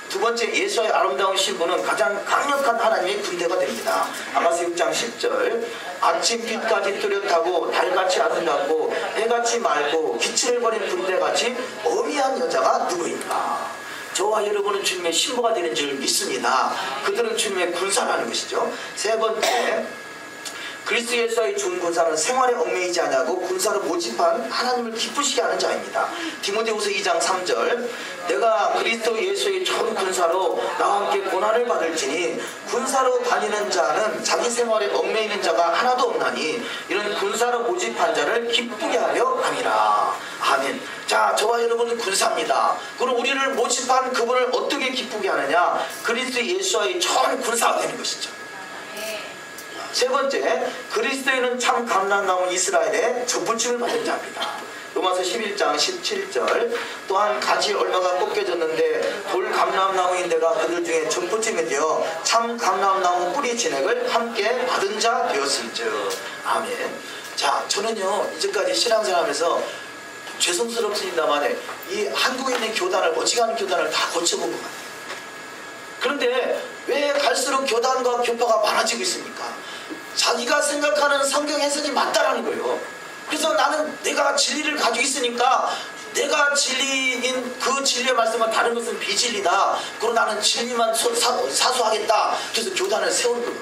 두 번째, 예수의 아름다운 신부는 가장 강력한 하나님의 군대가 됩니다. 아가서 6장 10절, 아침 빛까지 뚜렷하고 달같이 아름답고 해같이 맑고 기치를 버린 군대같이 어미한 여자가 누구인가. 저와 여러분은 주님의 신부가 되는 줄 믿습니다. 그들은 주님의 군사라는 것이죠. 세 번째, 그리스도 예수의 준 군사는 생활에 얽매이지 않냐고 군사로 모집한 하나님을 기쁘시게 하는 자입니다. 디모데후서 2장 3절, 내가 그리스도 예수의 전 군사로 나와 함께 고난을 받을지니 군사로 다니는 자는 자기 생활에 얽매이는 자가 하나도 없나니 이런 군사로 모집한 자를 기쁘게 하려 함이라. 아멘. 자, 저와 여러분은 군사입니다. 그럼 우리를 모집한 그분을 어떻게 기쁘게 하느냐? 그리스도 예수의 전 군사가 되는 것이죠. 세 번째, 그리스도인은 참 감람나무 이스라엘의 접붙임을 받은 자입니다. 로마서 11장 17절, 또한 가지 얼마가 꺾여졌는데 돌 감람나무인데가 그들 중에 접붙임이 되어 참 감람나무 뿌리 진액을 함께 받은 자 되었을즉. 아멘. 자, 저는요 이제까지 신앙생활하면서 죄송스럽습니다만 이 한국에 있는 교단을, 어지간한 교단을 다 거쳐본 것 같아요. 그런데 왜 갈수록 교단과 교파가 많아지고 있습니까? 자기가 생각하는 성경 해석이 맞다라는 거예요. 그래서 나는 내가 진리를 가지고 있으니까 내가 진리인 그 진리의 말씀과 다른 것은 비진리다. 그럼 나는 진리만 사수하겠다. 그래서 교단을 세우는 거예요.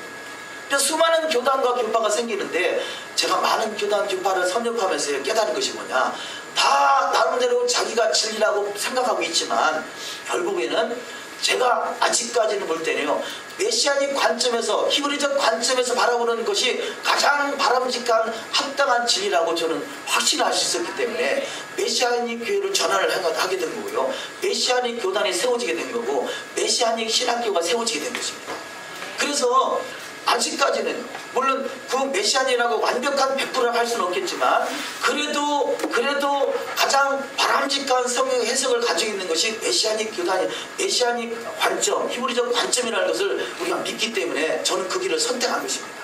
그래서 수많은 교단과 교파가 생기는데 제가 많은 교단 교파를 섭렵하면서 깨달은 것이 뭐냐, 다 나름대로 자기가 진리라고 생각하고 있지만 결국에는 제가 아직까지는 볼 때는요, 메시아닉 관점에서, 히브리적 관점에서 바라보는 것이 가장 바람직한 합당한 진리라고 저는 확신할 수 있었기 때문에 메시아닉 교회를 전환을 하게 된 거고요, 메시아닉 교단이 세워지게 된 거고, 메시아닉 신학교가 세워지게 된 것입니다. 그래서 아직까지는 물론 그 메시아니라고 완벽한 100%를 할 수는 없겠지만 그래도 가장 바람직한 성경 해석을 가지고 있는 것이 메시아닉 교단이, 메시아닉 관점, 히브리적 관점이라는 것을 우리가 믿기 때문에 저는 그 길을 선택한 것입니다.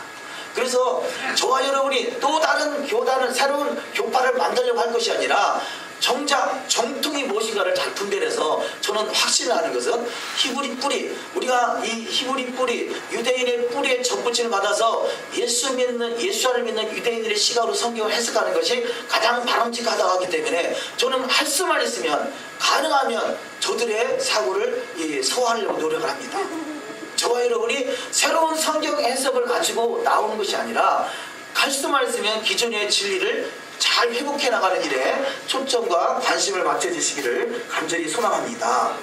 그래서 저와 여러분이 또 다른 교단을, 새로운 교파를 만들려고 할 것이 아니라 정작 정통이 무엇인가를 잘 분별해서 저는 확신하는 것은 히브리 뿌리, 우리가 이 히브리 뿌리, 유대인의 뿌리에 접붙임을 받아서 예수를 믿는 유대인들의 시각으로 성경을 해석하는 것이 가장 바람직하다고 하기 때문에 저는 할 수만 있으면, 가능하면 저들의 사고를 소화하려고 노력을 합니다. 저와 여러분이 새로운 성경 해석을 가지고 나오는 것이 아니라 갈 수만 있으면 기존의 진리를 잘 회복해 나가는 일에 초점과 관심을 맞춰주시기를 간절히 소망합니다.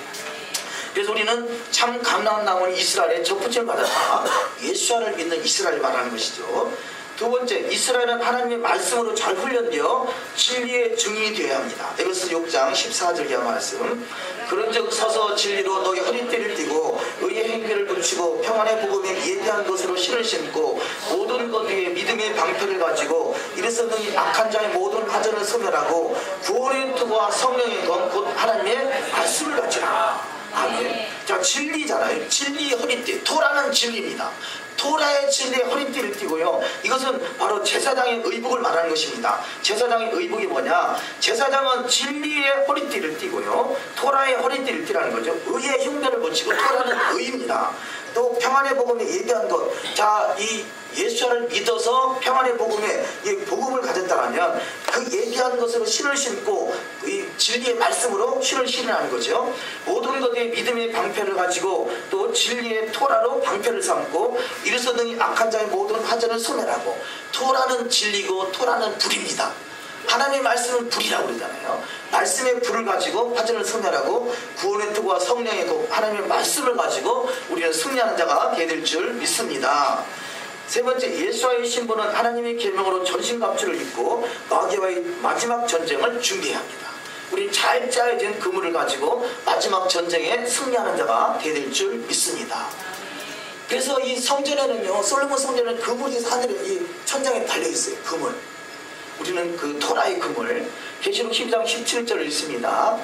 그래서 우리는 참 감람나무 이스라엘의 접붙임을 받았다. 예수와를 믿는 이스라엘을 말하는 것이죠. 두 번째, 이스라엘은 하나님의 말씀으로 잘 훈련되어 진리의 증인이 되어야 합니다. 에베소 6장 14절 이하 말씀, 그런즉 서서 진리로 너희 허리띠를 띠고 의의 행위를 붙이고 평안의 복음에 예비한 것으로 신을 신고 모든 것 위에 믿음의 방패를 가지고 이래서 너희 악한 자의 모든 화전을 소멸하고 구원의 투구와 성령의 것 곧 하나님의 말씀을 가지라. 아멘. 자, 진리잖아요. 진리의 허리띠, 토라는 진리입니다. 토라의 진리의 허리띠를 띠고요, 이것은 바로 제사장의 의복을 말하는 것입니다. 제사장의 의복이 뭐냐, 제사장은 진리의 허리띠를 띠고요, 토라의 허리띠를 띠라는 거죠. 의의 흉배를 붙이고, 토라는 의입니다. 또 평안의 복음에 예비한 것, 자, 이 예수를 믿어서 평안의 복음에 이 복음을 가졌다면 그 예비한 것으로 신을 신고 이 진리의 말씀으로 신을 신으라는 거죠. 모든 것에 믿음의 방패를 가지고 또 진리의 토라로 방패를 삼고 이래서 등이 악한 자의 모든 화전을 소멸하고, 토라는 진리고 토라는 불입니다. 하나님의 말씀은 불이라고 그러잖아요. 말씀의 불을 가지고 화전을 소멸하고 구원의 투구와 성령의 것, 하나님의 말씀을 가지고 우리는 승리하는 자가 되어야 될 줄 믿습니다. 세 번째, 예수와의 신부는 하나님의 계명으로 전신갑주를 입고 마귀와의 마지막 전쟁을 준비해야 합니다. 우리 잘 짜여진 그물을 가지고 마지막 전쟁에 승리하는 자가 되될 줄 믿습니다. 그래서 이 성전에는요, 솔로몬 성전에는 그물이 하늘에 이 천장에 달려 있어요. 그물. 우리는 그 토라의 그물. 계시록 12장 17절을 읽습니다.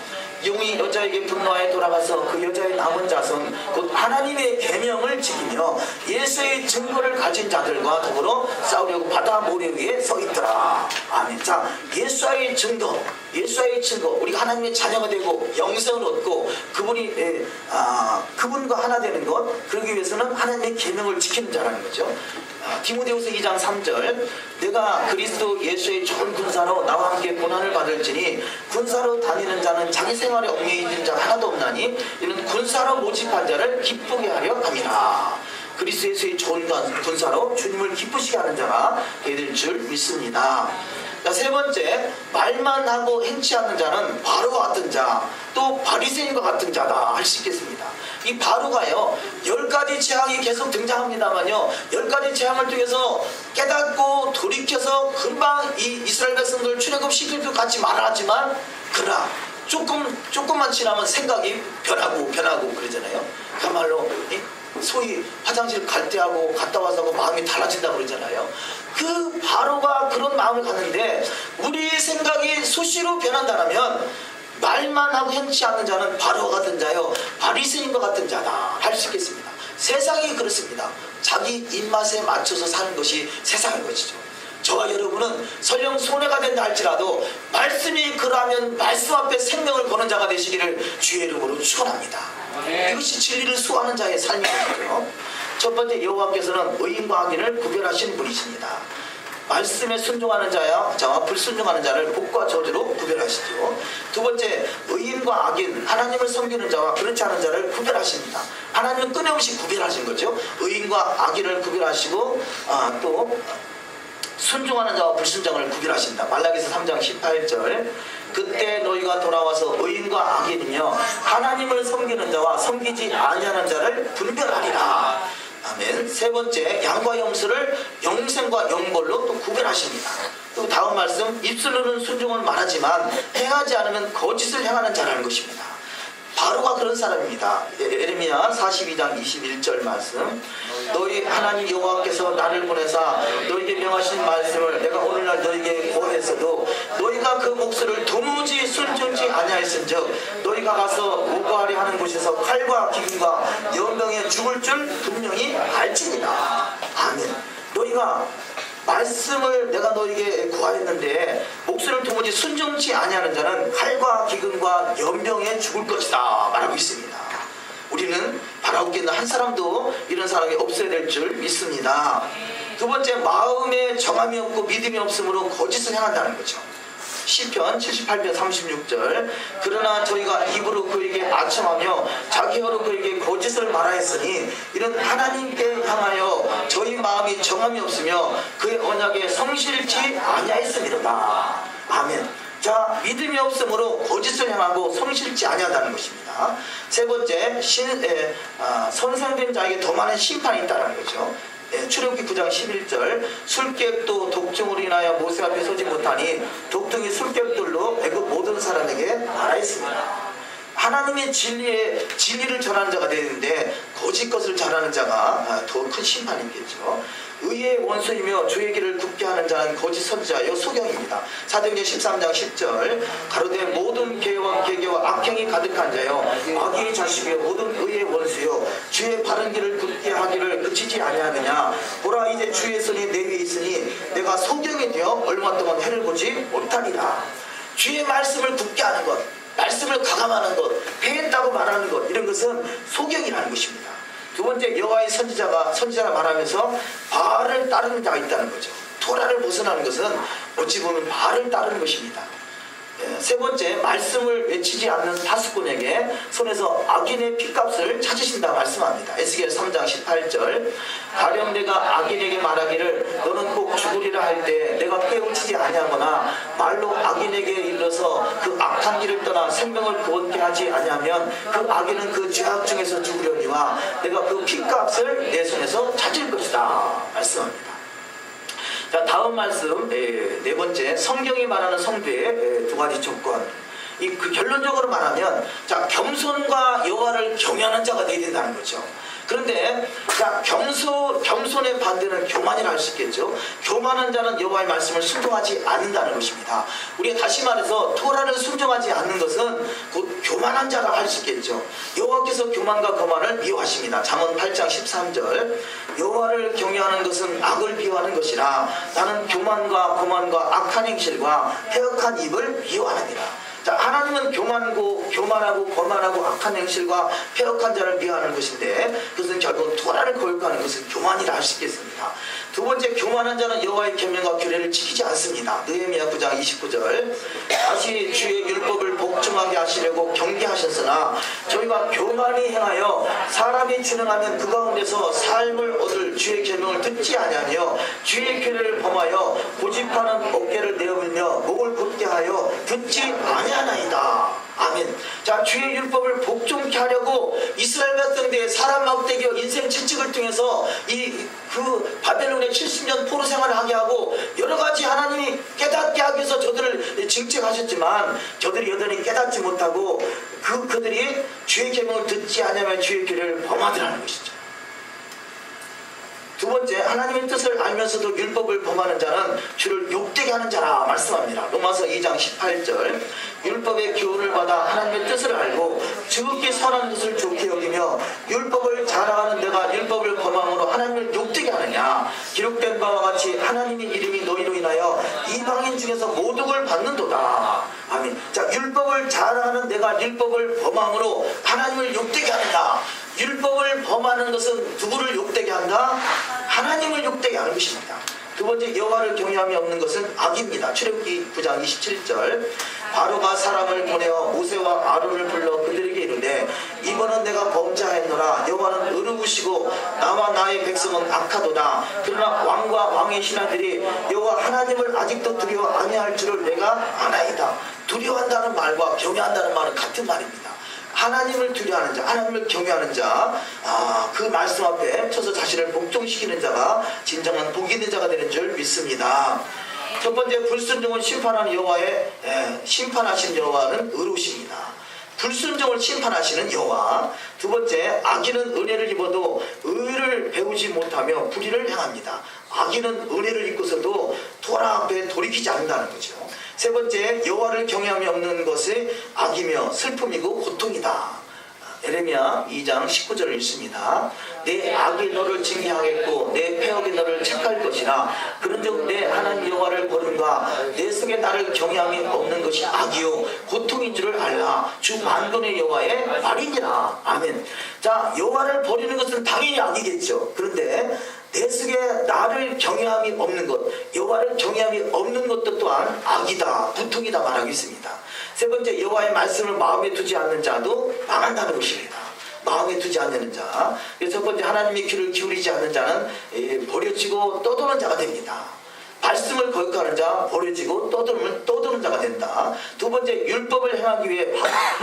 영이 여자에게 분노하여 돌아가서 그 여자의 남은 자손 곧 하나님의 계명을 지키며 예수의 증거를 가진 자들과 더불어 싸우려고 바다 모래 위에 서 있더라. 아멘. 자, 예수의 증거, 예수의 증거, 우리가 하나님의 자녀가 되고 영생을 얻고 그분과 하나 되는 것, 그러기 위해서는 하나님의 계명을 지키는 자라는 거죠. 디모데후서 2장 3절, 내가 그리스도 예수의 좋은 군사로 나와 함께 고난을 받을지니 군사로 다니는 자는 자기 생활에 얽매이는 자 하나도 없나니 이는 군사로 모집한 자를 기쁘게 하려 함이라. 그리스도 예수의 좋은 군사로 주님을 기쁘시게 하는 자가 되될 줄 믿습니다. 자, 세 번째, 말만 하고 행치 않는 자는 바로와 같은 자, 또 바리새인과 같은 자다 할 수 있겠습니다. 이 바로가요, 10가지 재앙이 계속 등장합니다만요, 10가지 재앙을 통해서 깨닫고 돌이켜서 금방 이 이스라엘 백성들 출애굽시킬 것 같이 말하지만, 그러나 조금만 지나면 생각이 변하고 그러잖아요. 그야말로 소위 화장실 갈 때 하고 갔다 와서 하고 마음이 달라진다고 그러잖아요. 그 바로가 그런 마음을 갖는데, 우리 생각이 수시로 변한다면 말만 하고 행치 않는 자는 바로와 같은 자요 바리새인과 같은 자다 할 수 있겠습니다. 세상이 그렇습니다. 자기 입맛에 맞춰서 사는 것이 세상인 것이죠. 저와 여러분은 설령 손해가 된다 할지라도 말씀이 그러하면 말씀 앞에 생명을 거는 자가 되시기를 주의 이름으로 축원합니다. 이것이 진리를 수호하는 자의 삶이거든요. 첫 번째, 여호와께서는 의인과 악인을 구별하신 분이십니다. 말씀에 순종하는 자와 불순종하는 자를 복과 저주로 구별하시죠. 두 번째, 의인과 악인, 하나님을 섬기는 자와 그렇지 않은 자를 구별하십니다. 하나님은 끊임없이 구별하신 거죠. 의인과 악인을 구별하시고 또 순종하는 자와 불순종을 구별하신다. 말라기서 3장 18절, 그때 너희가 돌아와서 의인과 악인이며 하나님을 섬기는 자와 섬기지 아니하는 자를 분별하리라. 아멘. 세 번째, 양과 염소를 영생과 영벌로 또 구별하십니다. 또 다음 말씀, 입술로는 순종을 말하지만 행하지 않으면 거짓을 행하는 자라는 것입니다. 바로가 그런 사람입니다. 예레미야 42장 21절 말씀, 너희 하나님 여호와께서 나를 보내사 너희에게 명하신 말씀을 내가 오늘날 너희에게 고하였어도 너희가 그 목소리를 도무지 순종치 아니하였은즉 너희가 가서 오고하려 하는 곳에서 칼과 기근과 연병에 죽을 줄 분명히 알지니라. 아멘. 너희가 말씀을 내가 너에게 구하였는데 목소리를 도무지 순종치 아니하는 자는 칼과 기근과 연병에 죽을 것이다 말하고 있습니다. 우리는 바라고 있는 한 사람도 이런 사람이 없어야 될 줄 믿습니다. 두 번째, 마음에 정함이 없고 믿음이 없으므로 거짓을 행한다는 거죠. 시편 78편 36절, 그러나 저희가 입으로 그에게 아첨하며 자기 혀로 그에게 거짓을 말하였으니 이는 하나님께 향하여 저희 마음이 정함이 없으며 그의 언약에 성실치 아니하였음이로다. 아멘. 자, 믿음이 없으므로 거짓을 행하고 성실치 아니하다는 것입니다. 세 번째, 선생된 자에게 더 많은 심판이 있다는 거죠. 출애굽기 9장 11절, 술객도 독종으로 인하여 모세 앞에 서지 못하니 독등이 술객들로 애굽 모든 사람에게 말하였습니다. 하나님의 진리를 전하는 자가 되는데 거짓 것을 전하는 자가 더 큰 심판이 있겠죠. 의의 원수이며 주의 길을 굽게 하는 자는 거짓 선지자요 소경입니다. 사도행전 13장 10절, 가로되 모든 계와 계계와 악행이 가득한 자요 악의 자식이요 모든 의의 원수요 주의 바른 길을 굽게 하기를 그치지 아니하느냐. 보라, 이제 주의 손이 내 위에 있으니 내가 소경이 되어 얼마 동안 해를 보지 못하리라. 주의 말씀을 굽게 하는 것, 말씀을 가감하는 것, 패했다고 말하는 것, 이런 것은 소경이라는 것입니다. 두 번째, 여호와의 선지자라 말하면서 바알을 따르는 자가 있다는 거죠. 토라를 벗어나는 것은 어찌 보면 바알을 따르는 것입니다. 세 번째, 말씀을 외치지 않는 파수꾼에게 손에서 악인의 피값을 찾으신다 말씀합니다. 에스겔 3장 18절, 가령 내가 악인에게 말하기를 너는 꼭 죽으리라 할 때 내가 깨우치지 아니하거나 말로 악인에게 일러서 그 악한 길을 떠나 생명을 구원케 하지 아니하면 그 악인은 그 죄악 중에서 죽으려니와 내가 그 피값을 내 손에서 찾을 것이다 말씀합니다. 자, 다음 말씀, 네 번째, 성경이 말하는 성도의 두 가지 조건. 그 결론적으로 말하면 자 겸손과 여호와를 경외하는 자가 되어야 된다는 거죠. 그런데 자 겸손의 반대는 교만이라 할 수 있겠죠. 교만한 자는 여호와의 말씀을 순종하지 않는다는 것입니다. 우리가 다시 말해서 토라를 순종하지 않는 것은 곧 교만한 자라 할 수 있겠죠. 여호와께서 교만과 거만을 미워하십니다. 잠언 8장 13절 여호와를 경외하는 것은 악을 미워하는 것이라 나는 교만과 거만과 악한 행실과 패역한 입을 미워하느니라. 자, 하나님은 교만하고 거만하고 악한 행실과 패역한 자를 미워하는 것인데 그것은 결국 토라를 거역하는 것은 교만이라 할 수 있겠습니다. 두 번째, 교만한 자는 여호와의 계명과 규례를 지키지 않습니다. 느헤미야 9장 29절 다시 주의 율법을 복종하게 하시려고 경계하셨으나 저희가 교만히 행하여 사람이 진행하면 그 가운데서 삶을 얻을 주의 계명을 듣지 아니하며 주의 규례를 범하여 고집하는 어깨를 내어밀며 목을 굳게 하여 듣지 아니하나이다. 아멘. 자, 주의 율법을 복종케 하려고 이스라엘 백성들의 사람 막대기와 인생 채찍을 통해서 그 바벨론의 70년 포로 생활을 하게 하고 여러 가지 하나님이 깨닫게 하기 위해서 저들을 징책하셨지만 저들이 여전히 깨닫지 못하고 그들이 주의 계명을 듣지 않으면 주의 규례를 범하더라는 것이죠. 두 번째, 하나님의 뜻을 알면서도 율법을 범하는 자는 주를 욕되게 하는 자라 말씀합니다. 로마서 2장 18절 율법의 교훈을 받아 하나님의 뜻을 알고 지극히 선한 것을 좋게 여기며 율법을 자랑하는 내가 율법을 범함으로 하나님을 욕되게 하느냐. 기록된 바와 같이 하나님의 이름이 너희로 인하여 이방인 중에서 모독을 받는도다. 아멘. 자, 율법을 자랑하는 내가 율법을 범함으로 하나님을 욕되게 하느냐. 율법을 범하는 것은 누구를 욕되게 한다? 하나님을 욕되게 하는 것입니다. 두 번째, 여호와를 경외함이 없는 것은 악입니다. 출애굽기 9장 27절 바로가 사람을 보내어 모세와 아론을 불러 그들에게 이르되 이번은 내가 범죄하였노라. 여호와는 의로우시고 나와 나의 백성은 악하도다. 그러나 왕과 왕의 신하들이 여호와 하나님을 아직도 두려워 아니할 줄을 내가 아나이다. 두려워한다는 말과 경외한다는 말은 같은 말입니다. 하나님을 두려워하는 자, 하나님을 경외하는 자, 그 말씀 앞에 쳐서 자신을 복종시키는 자가 진정한 복 있는 자가 되는 줄 믿습니다. 첫 번째, 불순종을 심판하는 심판하신 여호와는 의로우십니다. 불순종을 심판하시는 여호와. 두 번째, 악인은 은혜를 입어도 의를 배우지 못하며 불의를 행합니다. 악인은 은혜를 입고서도 토라 앞에 돌이키지 않는다는 거죠. 세 번째, 여호와를 경외함이 없는 것이 악이며 슬픔이고 고통이다. 에레미야 2장 19절을 읽습니다. 내 악이 너를 징계하겠고 내 패역이 너를 책할 것이라. 그런즉 내 하나님 여호와를 버림과 내 속에 나를 경외함이 없는 것이 악이요 고통인 줄을 알라. 주 만군의 여호와의 말이니라. 아멘. 자, 여호와를 버리는 것은 당연히 악이겠죠. 그런데 내 속에 나를 경외함이 없는 것, 여호와를 경외함이 없는 것도 또한 악이다, 고통이다 말하고 있습니다. 세 번째, 여호와의 말씀을 마음에 두지 않는 자도 망한다는 것입니다. 마음에 두지 않는 자. 첫 번째, 하나님의 귀를 기울이지 않는 자는 버려지고 떠도는 자가 됩니다. 말씀을 거역하는 자, 버려지고 떠드는 자가 된다. 두 번째, 율법을 행하기 위해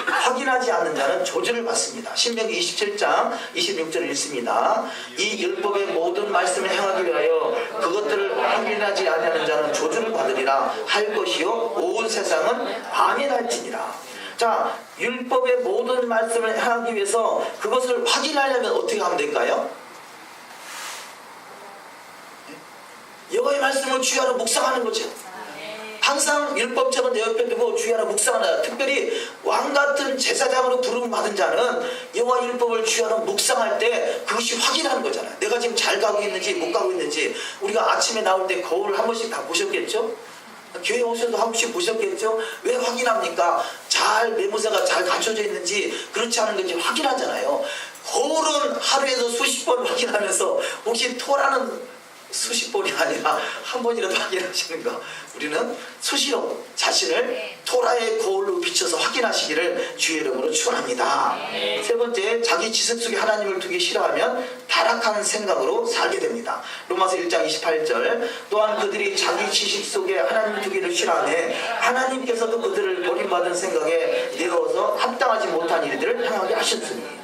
확인하지 않는 자는 저주를 받습니다. 신명기 27장 26절을 읽습니다. 이 율법의 모든 말씀을 행하기 위하여 그것들을 확인하지 아니하는 자는 저주를 받으리라 할 것이요 온 세상은 아멘할지니라. 자, 율법의 모든 말씀을 행하기 위해서 그것을 확인하려면 어떻게 하면 될까요? 여호와의 말씀을 주야로 묵상하는 거죠. 항상 율법책은 내 옆에 두고 주야로 묵상하라. 특별히 왕같은 제사장으로 부름을 받은 자는 여호와 율법을 주야로 묵상할 때 그것이 확인하는 거잖아요. 내가 지금 잘 가고 있는지 못 가고 있는지. 우리가 아침에 나올 때 거울을 한 번씩 다 보셨겠죠? 교회 오셔도 한 번씩 보셨겠죠? 왜 확인합니까? 매모새가 잘 갖춰져 있는지 그렇지 않은 건지 확인하잖아요. 거울은 하루에도 수십 번 확인하면서 혹시 토라는 수십 번이 아니라 한 번이라도 확인하시는가? 우리는 수시로 자신을 토라의 거울로 비춰서 확인하시기를 주의 이름으로 축원합니다. 세 번째, 자기 지식 속에 하나님을 두기 싫어하면 타락한 생각으로 살게 됩니다. 로마서 1장 28절 또한 그들이 자기 지식 속에 하나님을 두기를 싫어하네 하나님께서도 그들을 버림받은 생각에 내어서 합당하지 못한 일들을 행하게 하셨으니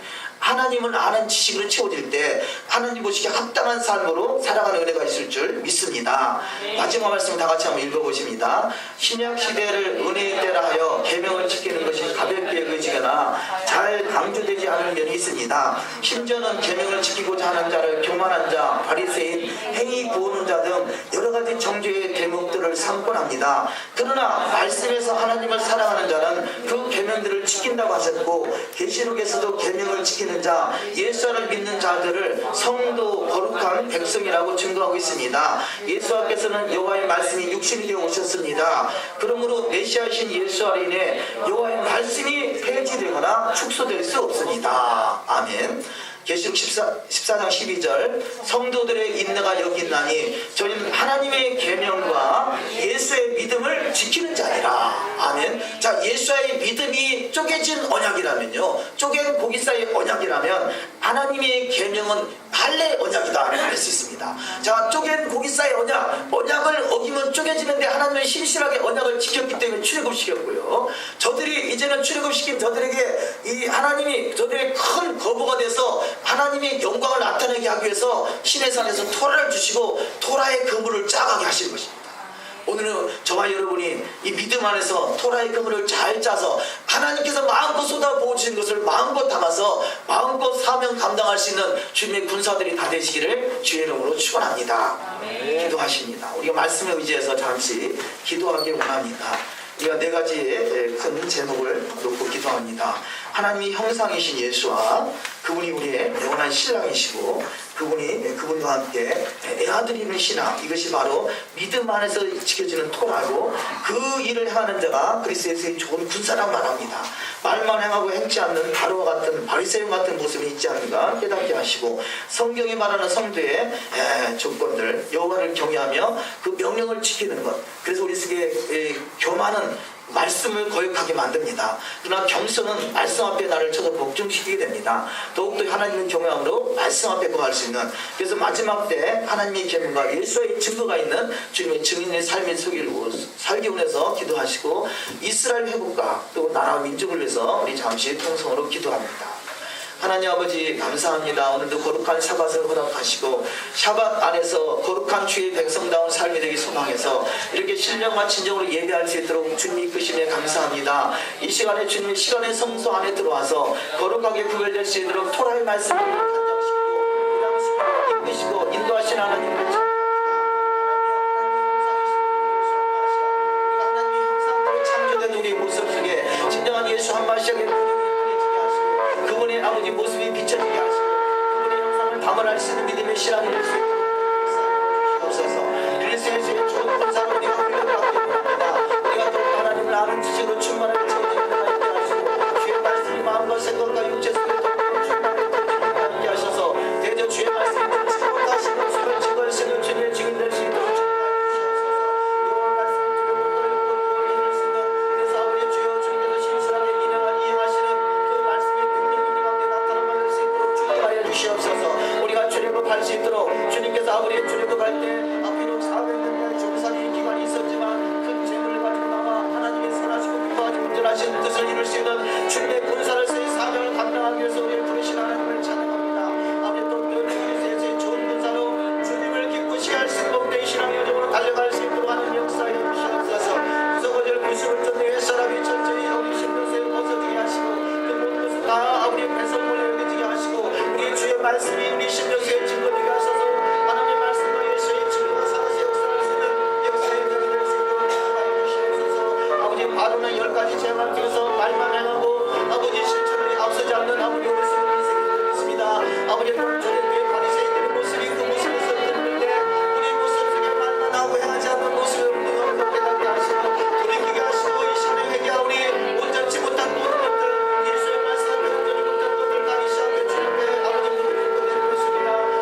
하나님을 아는 지식으로 채워질 때 하나님 보시기에 합당한 삶으로 살아가는 은혜가 있을 줄 믿습니다. 마지막 말씀 다 같이 한번 읽어보십니다. 신약 시대를 은혜의 때라 하여 계명을 지키는 것이 가볍게 여겨지거나 잘 강조되지 않은 면이 있습니다. 심지어는 계명을 지키고자 하는 자를 교만한 자, 바리새인, 행위 부어는 자 등 여러 가지 정죄의 대목들을 삼곤합니다. 그러나 말씀에서 하나님을 사랑하는 자는 그 계명들을 지킨다고 하셨고 계시록에서도 계명을 지키는 자, 예수를 믿는 자들을 성도 거룩한 백성이라고 증거하고 있습니다. 예수께서는 여호와의 말씀이 육신이 되어 오셨습니다. 그러므로 메시아이신 예수 아래 인해 여호와의 말씀이 폐지되거나 축소될 수 없습니다. 아멘. 계시록 14장 12절 성도들의 인내가 여기 있나니 저희는 하나님의 계명과 예수의 믿음을 지키는 자니라. 아멘. 자, 예수의 믿음이 쪼개진 언약이라면요, 쪼갠 고기 사이의 언약이라면 하나님의 계명은 할례 언약이다 할 수 있습니다. 자, 쪼갠 고기 사이의 언약을 어기면 쪼개지는데 하나님은 신실하게 언약을 지켰기 때문에 출애굽시켰고요. 저들이 이제는 출애굽시킨 저들에게 이 하나님이 저들의 큰 거부가 돼서 하나님의 영광을 나타내게 하기 위해서 시내 산에서 토라를 주시고 토라의 그물을 짜가게 하시는 것입니다. 오늘은 저와 여러분이 이 믿음 안에서 토라의 그물을 잘 짜서 하나님께서 마음껏 쏟아부어주신 것을 마음껏 담아서 마음껏 사명 감당할 수 있는 주님의 군사들이 다 되시기를 주의 이름으로 축원합니다. 기도하십니다. 우리가 말씀에 의지해서 잠시 기도하기 원합니다. 우리가 네 가지의 큰 제목을 놓고 기도합니다. 하나님이 형상이신 예수와 그분이 우리의 영원한 신랑이시고 그분과 함께 애아들이는 신앙, 이것이 바로 믿음 안에서 지켜지는 토라고 그 일을 하는 자가 그리스도 예수의 좋은 군사란 말합니다. 말만 행하고 행치 않는 바로와 같은 바리새인 같은 모습이 있지 않은가 깨닫게 하시고 성경이 말하는 성도의 조건들, 여호와를 경외하며 그 명령을 지키는 것, 그래서 우리 속에 교만은 말씀을 거역하게 만듭니다. 그러나 겸손은 말씀 앞에 나를 쳐서 복종시키게 됩니다. 더욱더 하나님을 경외함으로 말씀 앞에 거할 수 있는, 그래서 마지막 때 하나님의 계명과 예수의 증거가 있는 주님의 증인의 삶의 살기 원해서 기도하시고 이스라엘 회복과 또 나라와 민족을 위해서 우리 잠시 통성으로 기도합니다. 하나님 아버지 감사합니다. 오늘도 거룩한 샤밧을 허락하시고 샤밧 안에서 거룩한 주의 백성다운 삶이 되기 소망해서 이렇게 신령과 진정으로 예배할 수 있도록 주님 이끄심에 감사합니다. 이 시간에 주님의 시간의 성소 안에 들어와서 거룩하게 구별될 수 있도록 토라의 말씀을 간장시키고 이끄시고 인도하시는 하나님을 하나님의 형상대로 창조된 우리 모습 속에 진정한 예수 한 마시하게 그분의 아버지 모습이 비춰지게 하시고 그분의 형상을 담아낼 수 있는 믿음의 신앙이 될 수 있도록 없어서 그리스도의 좋은 군사로 우리가 훈련받게 됩니다. 우리가 또 하나님을 아는 지식으로 충만하게 채워지는 데가 있게 하시고 주의 말씀이 마음과 생각과 육체 속에 있게 하셔서 대저 주의 말씀이 지금부터 하시는 수를 증거할 수 있는 주님의 증인 될 수 있도록 우리가 출애굽할 수 있도록 주님께서 아버지의 출애굽할 때 비록 400년의 종살이 기간이 있었지만 큰 재물을 가지고 나와 하나님의 선하시고 위대하고 온전하신 뜻을 이룰 수 있는 주님의 군사로서의 사명을 감당하기 위해서 우리를 부르신 하나님을 찬양합니다. 아버지 또 그리스도의 좋은 군사로 주님을 기쁘시게 할 수 있는 복된 신앙의 여정으로 달려갈 수 있도록 하는 역사에 주시옵소서. 구석어절 구십을 쫓는 옛 사람이 천천히 우리 신도세에 벗어지게 하시고 그 모든 것을 다 우리 배설물에 여겨지게 하시고 우리 주의 말씀이 우리 신도세에 증거되게 하소서. 하나님의 말씀과 예수의 증거가 살아서 역사할 수 있는 역사의 병이 될 수 있도록 인도하여 주시옵소서. 아버지 바로는 10가지 죄만 지어서 말만 행하고 아버지 실천을 앞서지 않는 아버지 우리 속에 인생이 되겠습니다. 아버지 저들의 바리새인들의 모습이 그 모습에서 들리는데 우리 모습 속에 말만 하고 행하지 않는 모습을 우리가 깨닫게 하시고 돌이키게 하시고 이 시간에 회개하오니 온전치 못한 모든 것들 예수의 말씀을 온전히 못한 것들 다 이 시간에 주님께 아버지 무릎을 꿇는 것입니다.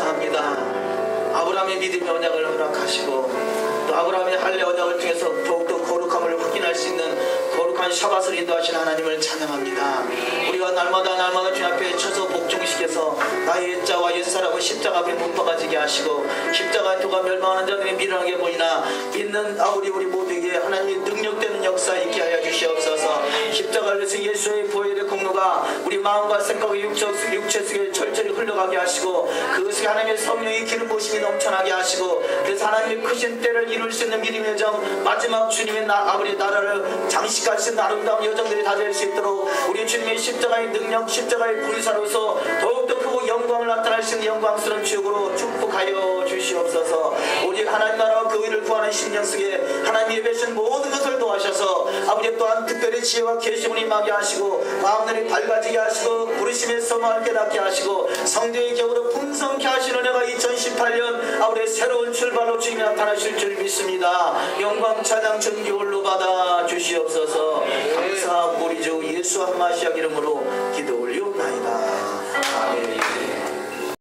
감사합니다. 아브라함의 믿음의 언약을 허락하시고 또 아브라함의 할례 언약을 통해서 더욱더 거룩함을 확인할 수 있는 거룩한 샤밧을 인도하신 하나님을 찬양합니다. 우리가 날마다 주님 앞에 쳐서 복종시켜서 나의 옛자와 옛사람을 십자가 앞에 못 박아지게 하시고 십자가의 도가 멸망하는 자들이 미련하게 보이나 믿는 우리 모두에게 하나님의 능력되는 역사 있게 하여 주시옵소서. 십자가를 위해서 예수의 보혈의 공로가 우리 마음과 생각과 육체 속에 절절히 흘러가게 하시고 그것이 하나님의 성령의 기름 부으심이 넘쳐나게 하시고 그래서 하나님의 크신 때를 이룰 수 있는 믿음의 여정 마지막 주님의 아버지 나라를 장식하신 아름다운 여정들이 다 될 수 있도록 우리 주님의 십자가의 능력 십자가의 불사로서 더욱더 크고 영광을 나타낼 수 있는 영광스러운 주역으로 축복하여 주시옵소서. 우리 하나님 나라와 그 의를 구하는 심령 속에 하나님이 베신 모든 것을 도하셔서 아버지 또한 특별히 지혜와 계시문이 임하게 하시고 마음들이 밝아지게 하시고 부르심의 소망을 깨닫게 하시고 성도의 격으로 풍성케 하시는 은혜가 2018년 아우의 새로운 출발로 주님이 나타나실 줄 믿습니다. 영광 찬양 존귀 홀로 받아 주시옵소서. 감사 우리 주 예수 한마시아 이름으로 기도